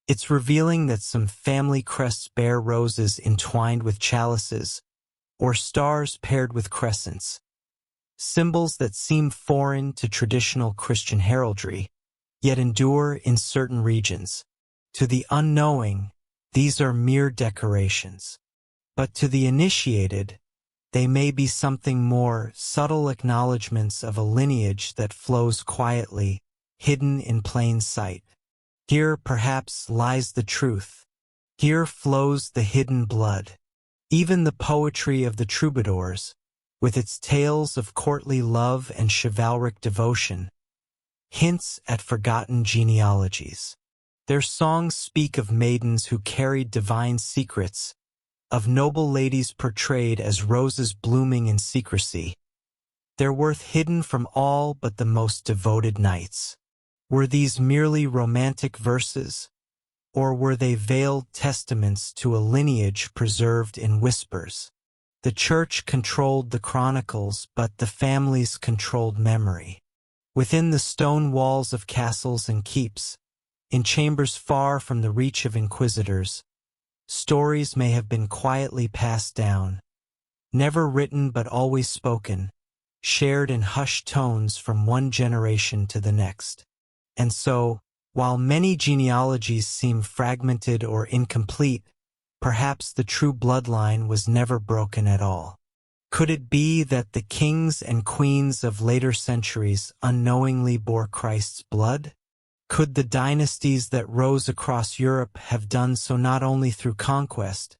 It's revealing that some family crests bear roses entwined with chalices, or stars paired with crescents, symbols that seem foreign to traditional Christian heraldry, yet endure in certain regions. To the unknowing, these are mere decorations. But to the initiated, they may be something more, subtle acknowledgments of a lineage that flows quietly, hidden in plain sight. Here, perhaps, lies the truth. Here flows the hidden blood. Even the poetry of the troubadours, with its tales of courtly love and chivalric devotion, hints at forgotten genealogies. Their songs speak of maidens who carried divine secrets, of noble ladies portrayed as roses blooming in secrecy, their worth hidden from all but the most devoted knights. Were these merely romantic verses, or were they veiled testaments to a lineage preserved in whispers? The Church controlled the chronicles, but the families controlled memory. Within the stone walls of castles and keeps, in chambers far from the reach of inquisitors, stories may have been quietly passed down, never written but always spoken, shared in hushed tones from one generation to the next. And so, while many genealogies seem fragmented or incomplete, perhaps the true bloodline was never broken at all. Could it be that the kings and queens of later centuries unknowingly bore Christ's blood? Could the dynasties that rose across Europe have done so not only through conquest,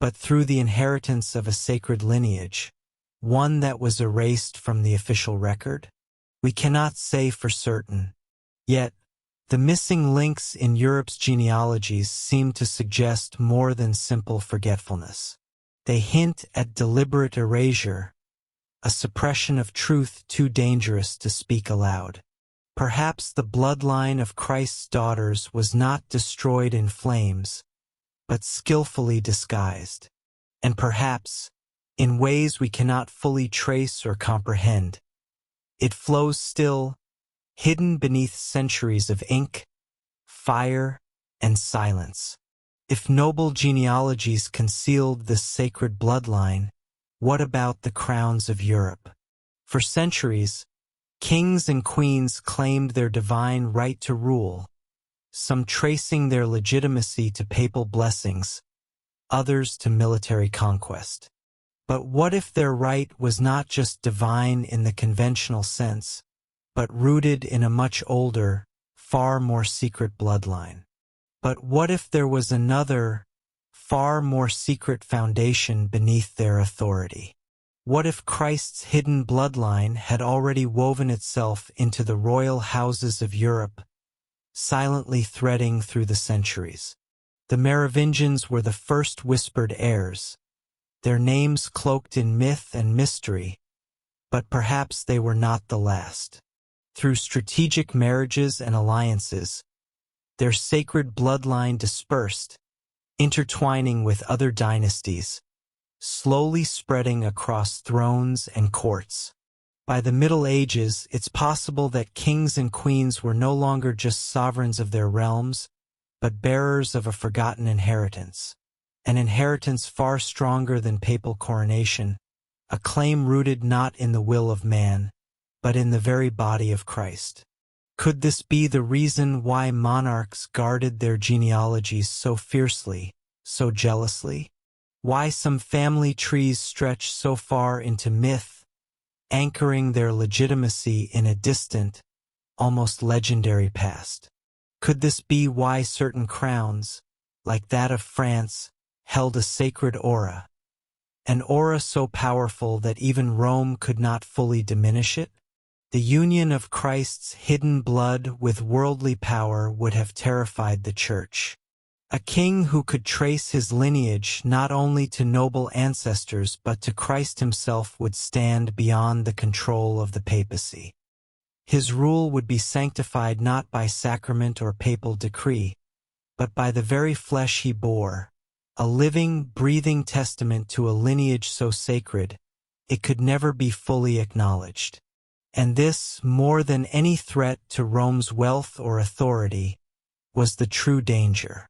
but through the inheritance of a sacred lineage, one that was erased from the official record? We cannot say for certain. Yet, the missing links in Europe's genealogies seem to suggest more than simple forgetfulness. They hint at deliberate erasure, a suppression of truth too dangerous to speak aloud. Perhaps the bloodline of Christ's daughters was not destroyed in flames, but skillfully disguised, and perhaps, in ways we cannot fully trace or comprehend, it flows still, hidden beneath centuries of ink, fire, and silence. If noble genealogies concealed this sacred bloodline, what about the crowns of Europe? For centuries, kings and queens claimed their divine right to rule, some tracing their legitimacy to papal blessings, others to military conquest. But what if their right was not just divine in the conventional sense, but rooted in a much older, far more secret bloodline? But what if there was another, far more secret foundation beneath their authority? What if Christ's hidden bloodline had already woven itself into the royal houses of Europe, silently threading through the centuries? The Merovingians were the first whispered heirs, their names cloaked in myth and mystery, but perhaps they were not the last. Through strategic marriages and alliances, their sacred bloodline dispersed, intertwining with other dynasties, slowly spreading across thrones and courts. By the Middle Ages, it's possible that kings and queens were no longer just sovereigns of their realms, but bearers of a forgotten inheritance. An inheritance far stronger than papal coronation, a claim rooted not in the will of man, but in the very body of Christ. Could this be the reason why monarchs guarded their genealogies so fiercely, so jealously? Why some family trees stretch so far into myth, anchoring their legitimacy in a distant, almost legendary past? Could this be why certain crowns, like that of France, held a sacred aura, an aura so powerful that even Rome could not fully diminish it? The union of Christ's hidden blood with worldly power would have terrified the Church. A king who could trace his lineage not only to noble ancestors but to Christ himself would stand beyond the control of the papacy. His rule would be sanctified not by sacrament or papal decree, but by the very flesh he bore, a living, breathing testament to a lineage so sacred, it could never be fully acknowledged. And this, more than any threat to Rome's wealth or authority, was the true danger.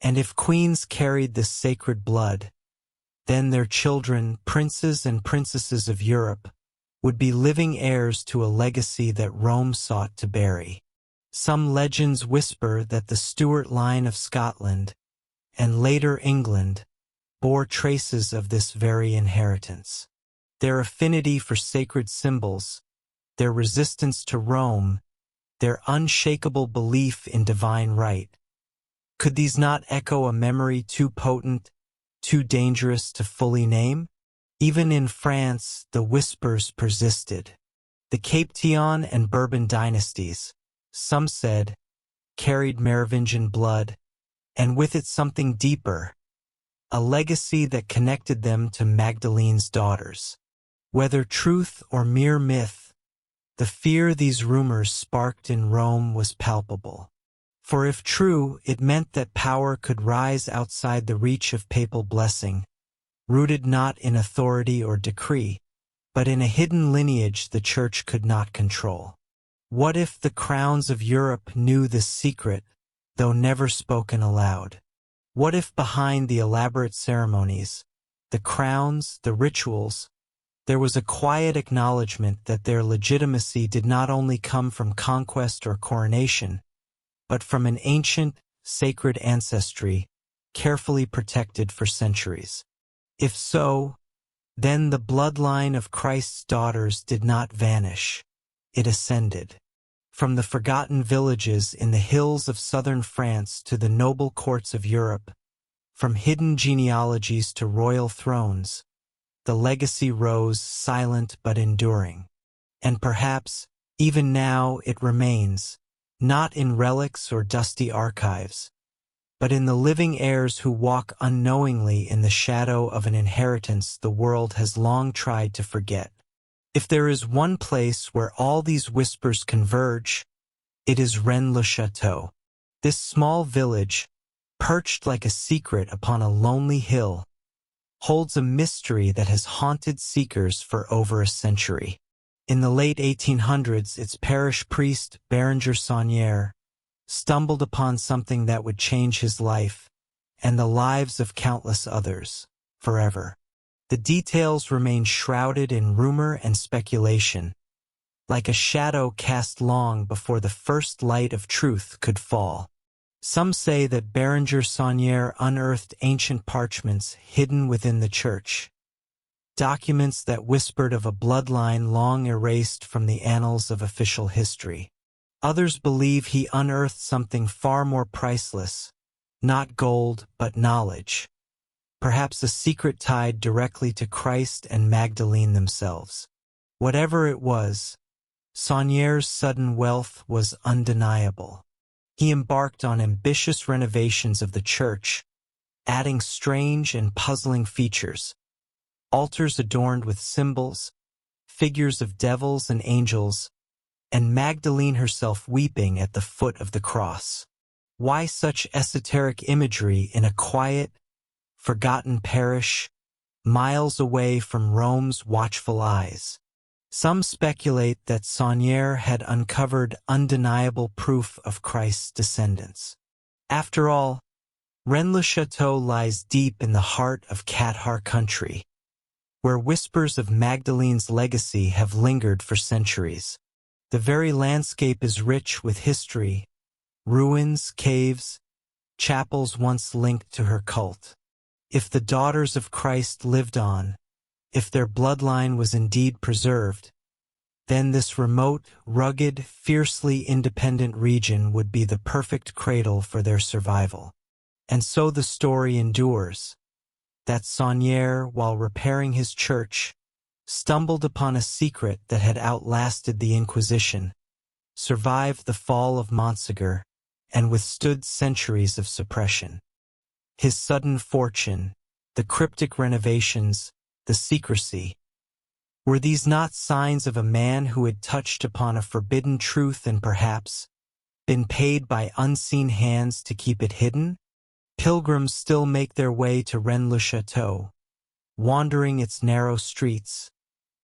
And if queens carried this sacred blood, then their children, princes and princesses of Europe, would be living heirs to a legacy that Rome sought to bury. Some legends whisper that the Stuart line of Scotland, and later England, bore traces of this very inheritance. Their affinity for sacred symbols, their resistance to Rome, their unshakable belief in divine right. Could these not echo a memory too potent, too dangerous to fully name? Even in France, the whispers persisted. The Capetian and Bourbon dynasties, some said, carried Merovingian blood, and with it something deeper, a legacy that connected them to Magdalene's daughters. Whether truth or mere myth, the fear these rumors sparked in Rome was palpable. For if true, it meant that power could rise outside the reach of papal blessing, rooted not in authority or decree, but in a hidden lineage the Church could not control. What if the crowns of Europe knew this secret, though never spoken aloud? What if behind the elaborate ceremonies, the crowns, the rituals, there was a quiet acknowledgement that their legitimacy did not only come from conquest or coronation, but from an ancient, sacred ancestry, carefully protected for centuries? If so, Then the bloodline of Christ's daughters did not vanish. It ascended. From the forgotten villages in the hills of southern France to the noble courts of Europe, from hidden genealogies to royal thrones, the legacy rose silent but enduring. And perhaps, even now, it remains, not in relics or dusty archives, but in the living heirs who walk unknowingly in the shadow of an inheritance the world has long tried to forget. If there is one place where all these whispers converge, it is Rennes-le-Château. This small village, perched like a secret upon a lonely hill, holds a mystery that has haunted seekers for over a century. In the late 1800s, its parish priest, Bérenger Saunière, stumbled upon something that would change his life and the lives of countless others forever. The details remain shrouded in rumor and speculation, like a shadow cast long before the first light of truth could fall. Some say that Bérenger Saunière unearthed ancient parchments hidden within the church, documents that whispered of a bloodline long erased from the annals of official history. Others believe he unearthed something far more priceless, not gold but knowledge, perhaps a secret tied directly to Christ and Magdalene themselves. Whatever it was, Saunière's sudden wealth was undeniable. He embarked on ambitious renovations of the church, adding strange and puzzling features: altars adorned with symbols, figures of devils and angels, and Magdalene herself weeping at the foot of the cross. Why such esoteric imagery in a quiet, forgotten parish, miles away from Rome's watchful eyes? Some speculate that Saunière had uncovered undeniable proof of Christ's descendants. After all, Rennes-le-Château lies deep in the heart of Cathar country, where whispers of Magdalene's legacy have lingered for centuries. The very landscape is rich with history: ruins, caves, chapels once linked to her cult. If the daughters of Christ lived on, if their bloodline was indeed preserved, then this remote, rugged, fiercely independent region would be the perfect cradle for their survival. And so the story endures, that Saunière, while repairing his church, stumbled upon a secret that had outlasted the Inquisition, survived the fall of Montségur, and withstood centuries of suppression. His sudden fortune, the cryptic renovations, the secrecy, were these not signs of a man who had touched upon a forbidden truth and perhaps been paid by unseen hands to keep it hidden? Pilgrims still make their way to Rennes-le-Château, wandering its narrow streets,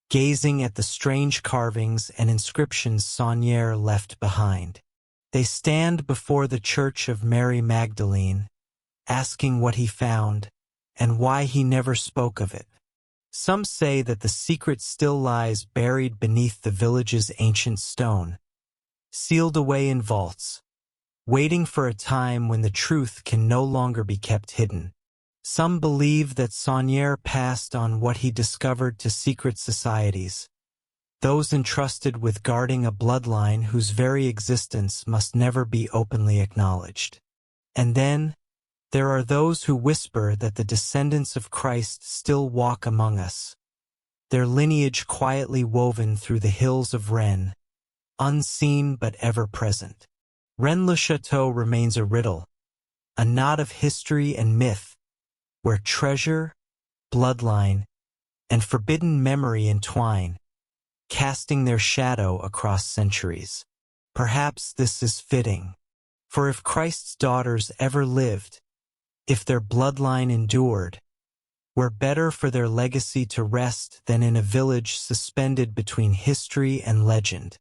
gazing at the strange carvings and inscriptions Saunière left behind. They stand before the Church of Mary Magdalene, asking what he found and why he never spoke of it. Some say that the secret still lies buried beneath the village's ancient stone, sealed away in vaults, waiting for a time when the truth can no longer be kept hidden. Some believe that Saunière passed on what he discovered to secret societies, those entrusted with guarding a bloodline whose very existence must never be openly acknowledged. And then, there are those who whisper that the descendants of Christ still walk among us, their lineage quietly woven through the hills of Rennes, unseen but ever present. Rennes-le-Château remains a riddle, a knot of history and myth, where treasure, bloodline, and forbidden memory entwine, casting their shadow across centuries. Perhaps this is fitting, for if Christ's daughters ever lived, if their bloodline endured, were better for their legacy to rest than in a village suspended between history and legend,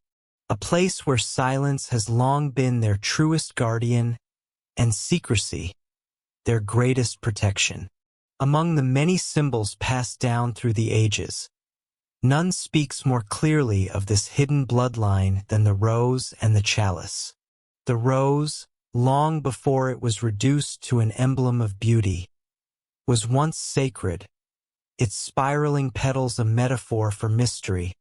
a place where silence has long been their truest guardian and secrecy their greatest protection. Among the many symbols passed down through the ages, none speaks more clearly of this hidden bloodline than the rose and the chalice. The rose, long before it was reduced to an emblem of beauty, was once sacred, its spiraling petals a metaphor for mystery,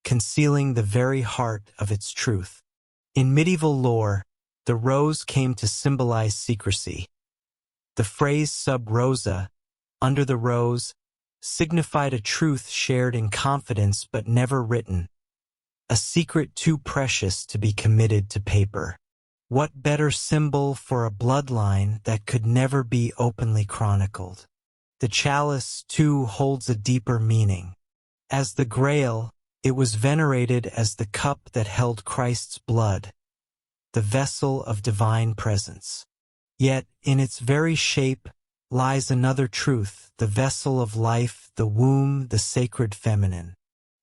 concealing the very heart of its truth. In medieval lore, the rose came to symbolize secrecy. The phrase sub rosa, under the rose, signified a truth shared in confidence but never written, a secret too precious to be committed to paper. What better symbol for a bloodline that could never be openly chronicled? The chalice, too, holds a deeper meaning. As the Grail, it was venerated as the cup that held Christ's blood, the vessel of divine presence. Yet, in its very shape, lies another truth, the vessel of life, the womb, the sacred feminine.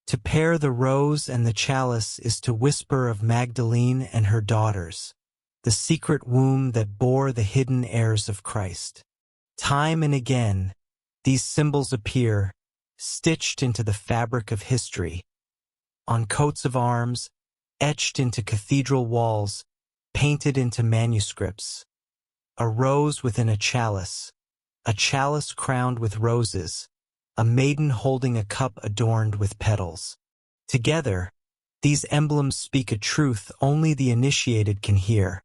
To pair the rose and the chalice is to whisper of Magdalene and her daughters, the secret womb that bore the hidden heirs of Christ. Time and again, these symbols appear, stitched into the fabric of history, on coats of arms, etched into cathedral walls, painted into manuscripts. A rose within a chalice crowned with roses, a maiden holding a cup adorned with petals. Together, these emblems speak a truth only the initiated can hear,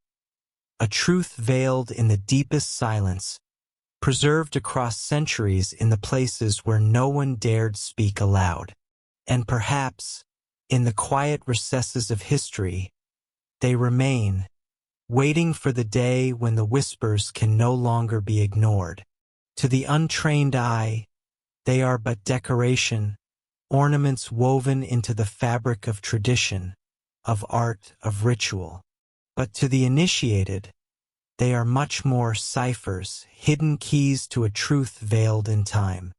a truth veiled in the deepest silence, preserved across centuries in the places where no one dared speak aloud. And perhaps, in the quiet recesses of history, they remain, waiting for the day when the whispers can no longer be ignored. To the untrained eye, they are but decoration, ornaments woven into the fabric of tradition, of art, of ritual. But to the initiated, they are much more ciphers, hidden keys to a truth veiled in time.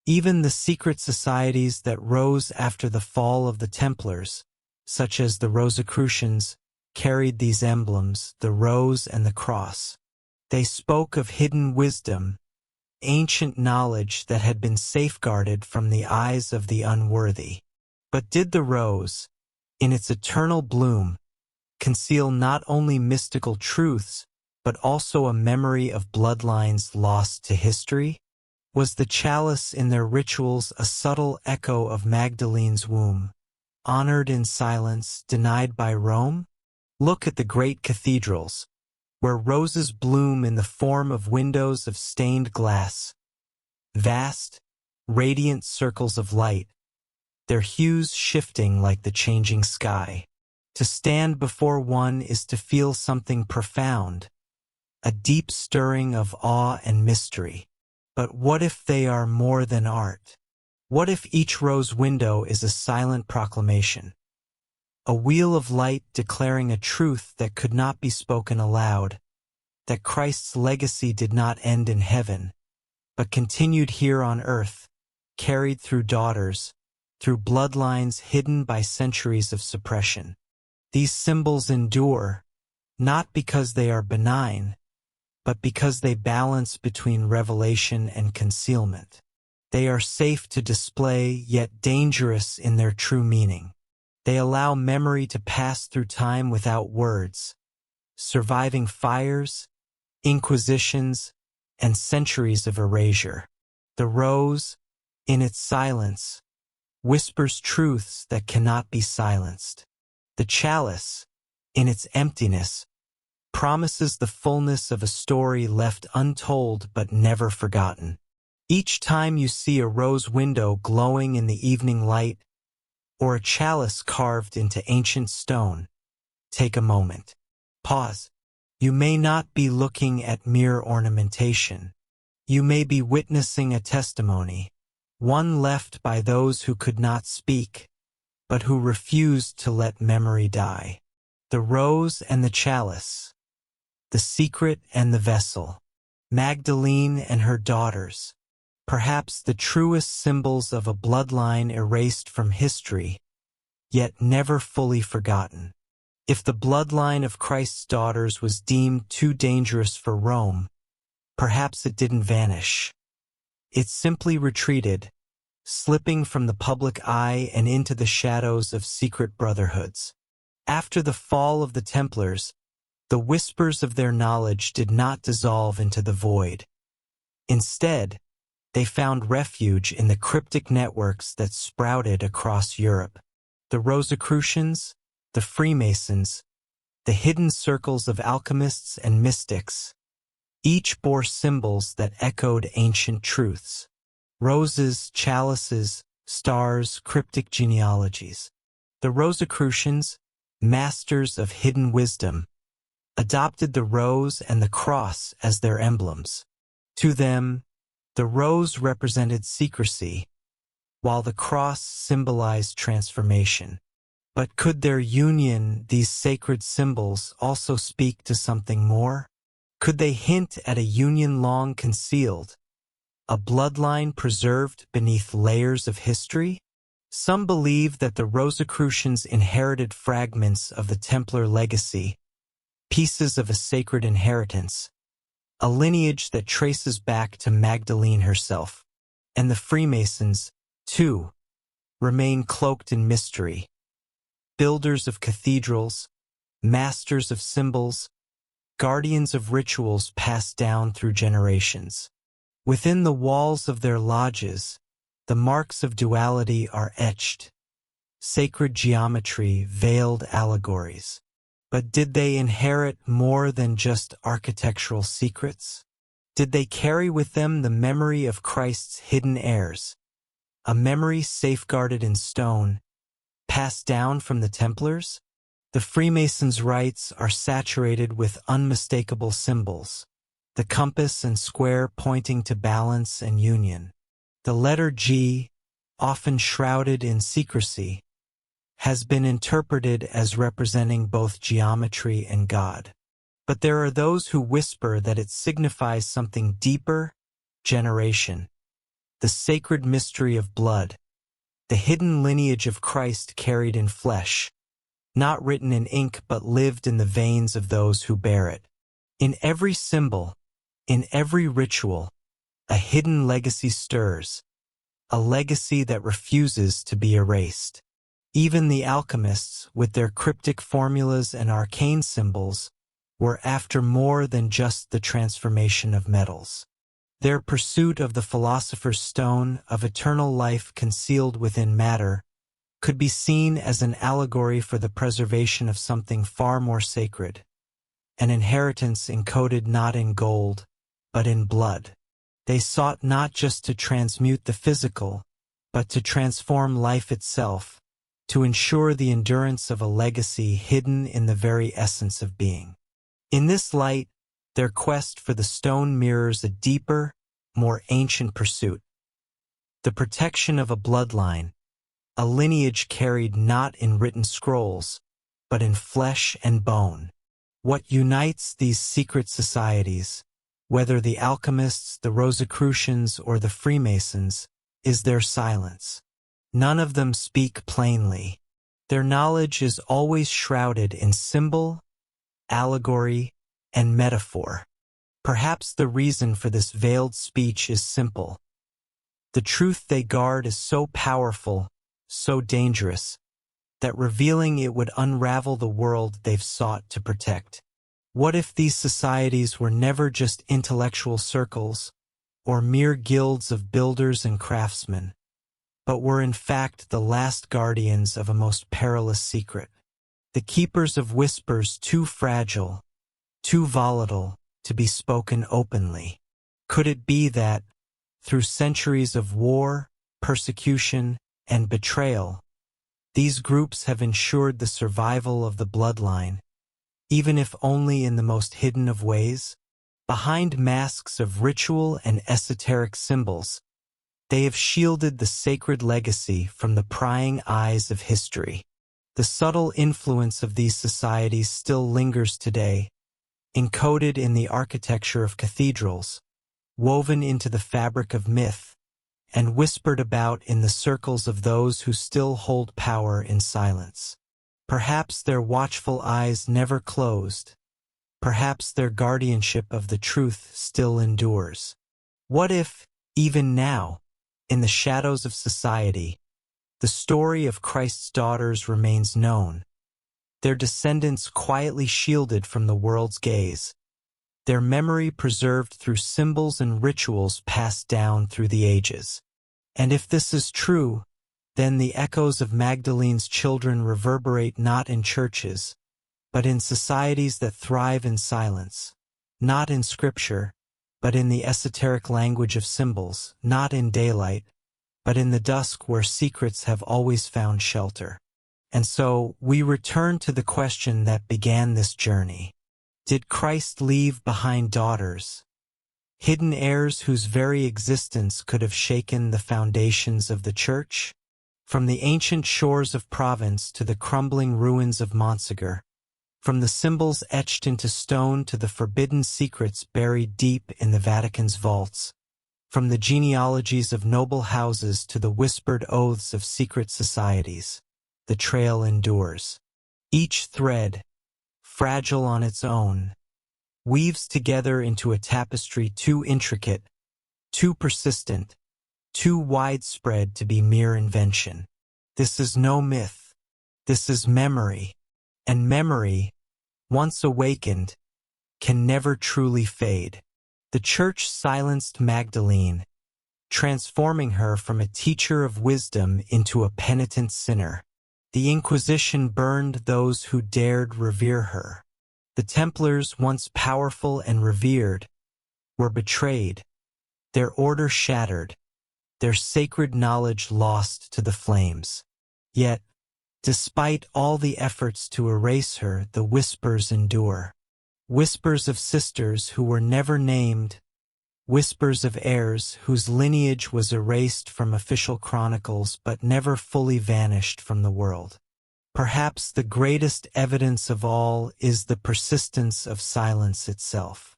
Even the secret societies that rose after the fall of the Templars, such as the Rosicrucians, carried these emblems, the rose and the cross. They spoke of hidden wisdom, ancient knowledge that had been safeguarded from the eyes of the unworthy. But did the rose, in its eternal bloom, conceal not only mystical truths, but also a memory of bloodlines lost to history? Was the chalice in their rituals a subtle echo of Magdalene's womb, honored in silence, denied by Rome? Look at the great cathedrals, where roses bloom in the form of windows of stained glass. Vast, radiant circles of light, their hues shifting like the changing sky. To stand before one is to feel something profound, a deep stirring of awe and mystery. But what if they are more than art? What if each rose window is a silent proclamation? A wheel of light declaring a truth that could not be spoken aloud, that Christ's legacy did not end in heaven, but continued here on earth, carried through daughters, through bloodlines hidden by centuries of suppression. These symbols endure, not because they are benign, but because they balance between revelation and concealment. They are safe to display, yet dangerous in their true meaning. They allow memory to pass through time without words, surviving fires, inquisitions, and centuries of erasure. The rose, in its silence, whispers truths that cannot be silenced. The chalice, in its emptiness, promises the fullness of a story left untold but never forgotten. Each time you see a rose window glowing in the evening light, or a chalice carved into ancient stone, take a moment. Pause. You may not be looking at mere ornamentation. You may be witnessing a testimony, one left by those who could not speak, but who refused to let memory die. The rose and the chalice, the secret and the vessel, Magdalene and her daughters, perhaps the truest symbols of a bloodline erased from history, yet never fully forgotten. If the bloodline of Christ's daughters was deemed too dangerous for Rome, perhaps it didn't vanish. It simply retreated, slipping from the public eye and into the shadows of secret brotherhoods. After the fall of the Templars, the whispers of their knowledge did not dissolve into the void. Instead, they found refuge in the cryptic networks that sprouted across Europe. The Rosicrucians, the Freemasons, the hidden circles of alchemists and mystics, each bore symbols that echoed ancient truths. Roses, chalices, stars, cryptic genealogies. The Rosicrucians, masters of hidden wisdom, adopted the rose and the cross as their emblems. To them, the rose represented secrecy, while the cross symbolized transformation. But could their union, these sacred symbols, also speak to something more? Could they hint at a union long concealed, a bloodline preserved beneath layers of history? Some believe that the Rosicrucians inherited fragments of the Templar legacy, pieces of a sacred inheritance, a lineage that traces back to Magdalene herself. And the Freemasons, too, remain cloaked in mystery. Builders of cathedrals, masters of symbols, guardians of rituals passed down through generations. Within the walls of their lodges, the marks of duality are etched, sacred geometry, veiled allegories. But did they inherit more than just architectural secrets? Did they carry with them the memory of Christ's hidden heirs, a memory safeguarded in stone, passed down from the Templars? The Freemasons' rites are saturated with unmistakable symbols, the compass and square pointing to balance and union. The letter G, often shrouded in secrecy, has been interpreted as representing both geometry and God. But there are those who whisper that it signifies something deeper: generation, the sacred mystery of blood, the hidden lineage of Christ carried in flesh, not written in ink but lived in the veins of those who bear it. In every symbol, in every ritual, a hidden legacy stirs, a legacy that refuses to be erased. Even the alchemists, with their cryptic formulas and arcane symbols, were after more than just the transformation of metals. Their pursuit of the philosopher's stone, of eternal life concealed within matter, could be seen as an allegory for the preservation of something far more sacred, an inheritance encoded not in gold, but in blood. They sought not just to transmute the physical, but to transform life itself, to ensure the endurance of a legacy hidden in the very essence of being. In this light, their quest for the stone mirrors a deeper, more ancient pursuit: the protection of a bloodline, a lineage carried not in written scrolls, but in flesh and bone. What unites these secret societies, whether the alchemists, the Rosicrucians, or the Freemasons, is their silence. None of them speak plainly. Their knowledge is always shrouded in symbol, allegory, and metaphor. Perhaps the reason for this veiled speech is simple. The truth they guard is so powerful, so dangerous, that revealing it would unravel the world they've sought to protect. What if these societies were never just intellectual circles, or mere guilds of builders and craftsmen, but were in fact the last guardians of a most perilous secret, the keepers of whispers too fragile, too volatile to be spoken openly? Could it be that, through centuries of war, persecution, and betrayal, these groups have ensured the survival of the bloodline, even if only in the most hidden of ways? Behind masks of ritual and esoteric symbols, they have shielded the sacred legacy from the prying eyes of history. The subtle influence of these societies still lingers today, encoded in the architecture of cathedrals, woven into the fabric of myth, and whispered about in the circles of those who still hold power in silence. Perhaps their watchful eyes never closed. Perhaps their guardianship of the truth still endures. What if, even now, in the shadows of society, the story of Christ's daughters remains known, their descendants quietly shielded from the world's gaze, their memory preserved through symbols and rituals passed down through the ages. And if this is true, then the echoes of Magdalene's children reverberate not in churches, but in societies that thrive in silence, not in scripture, but in the esoteric language of symbols, not in daylight, but in the dusk where secrets have always found shelter. And so, we return to the question that began this journey. Did Christ leave behind daughters, hidden heirs whose very existence could have shaken the foundations of the Church? From the ancient shores of Provence to the crumbling ruins of Montségur, from the symbols etched into stone to the forbidden secrets buried deep in the Vatican's vaults, from the genealogies of noble houses to the whispered oaths of secret societies, the trail endures. Each thread, fragile on its own, weaves together into a tapestry too intricate, too persistent, too widespread to be mere invention. This is no myth. This is memory. And memory, once awakened, can never truly fade. The Church silenced Magdalene, transforming her from a teacher of wisdom into a penitent sinner. The Inquisition burned those who dared revere her. The Templars, once powerful and revered, were betrayed, their order shattered, their sacred knowledge lost to the flames. Yet, despite all the efforts to erase her, the whispers endure. Whispers of sisters who were never named, whispers of heirs whose lineage was erased from official chronicles but never fully vanished from the world. Perhaps the greatest evidence of all is the persistence of silence itself.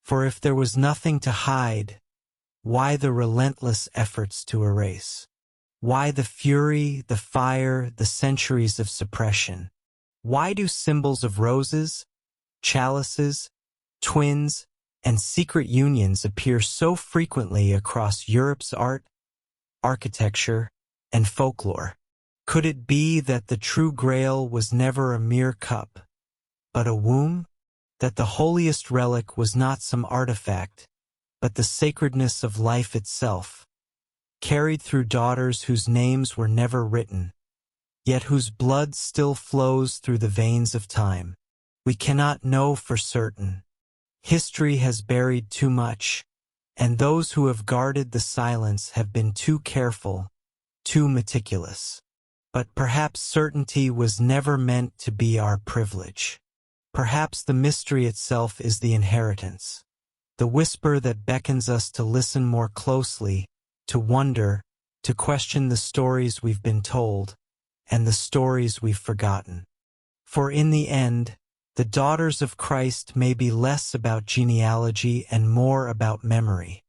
For if there was nothing to hide, why the relentless efforts to erase? Why the fury, the fire, the centuries of suppression? Why do symbols of roses, chalices, twins, and secret unions appear so frequently across Europe's art, architecture, and folklore? Could it be that the true Grail was never a mere cup, but a womb? That the holiest relic was not some artifact, but the sacredness of life itself, carried through daughters whose names were never written, yet whose blood still flows through the veins of time? We cannot know for certain. History has buried too much, and those who have guarded the silence have been too careful, too meticulous. But perhaps certainty was never meant to be our privilege. Perhaps the mystery itself is the inheritance, the whisper that beckons us to listen more closely, to wonder, to question the stories we've been told, and the stories we've forgotten. For in the end, the daughters of Christ may be less about genealogy and more about memory,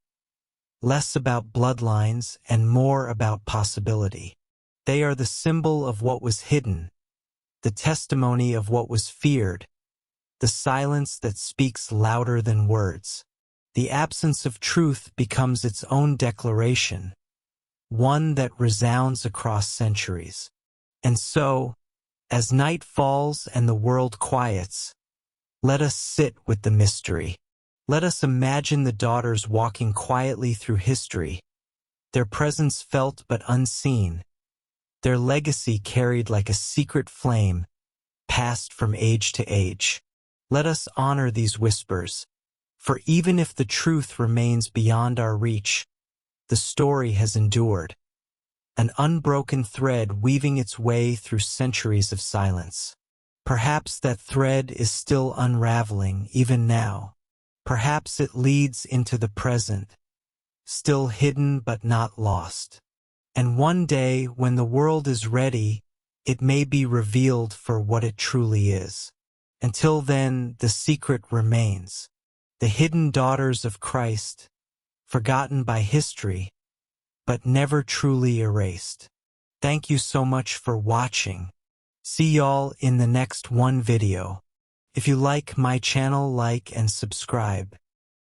less about bloodlines and more about possibility. They are the symbol of what was hidden, the testimony of what was feared, the silence that speaks louder than words. The absence of truth becomes its own declaration, one that resounds across centuries. And so, as night falls and the world quiets, let us sit with the mystery. Let us imagine the daughters walking quietly through history, their presence felt but unseen, their legacy carried like a secret flame, passed from age to age. Let us honor these whispers, for even if the truth remains beyond our reach, the story has endured, an unbroken thread weaving its way through centuries of silence. Perhaps that thread is still unraveling even now. Perhaps it leads into the present, still hidden but not lost. And one day, when the world is ready, it may be revealed for what it truly is. Until then, the secret remains. The hidden daughters of Christ, forgotten by history, but never truly erased. Thank you so much for watching. See y'all in the next one video. If you like my channel, like and subscribe.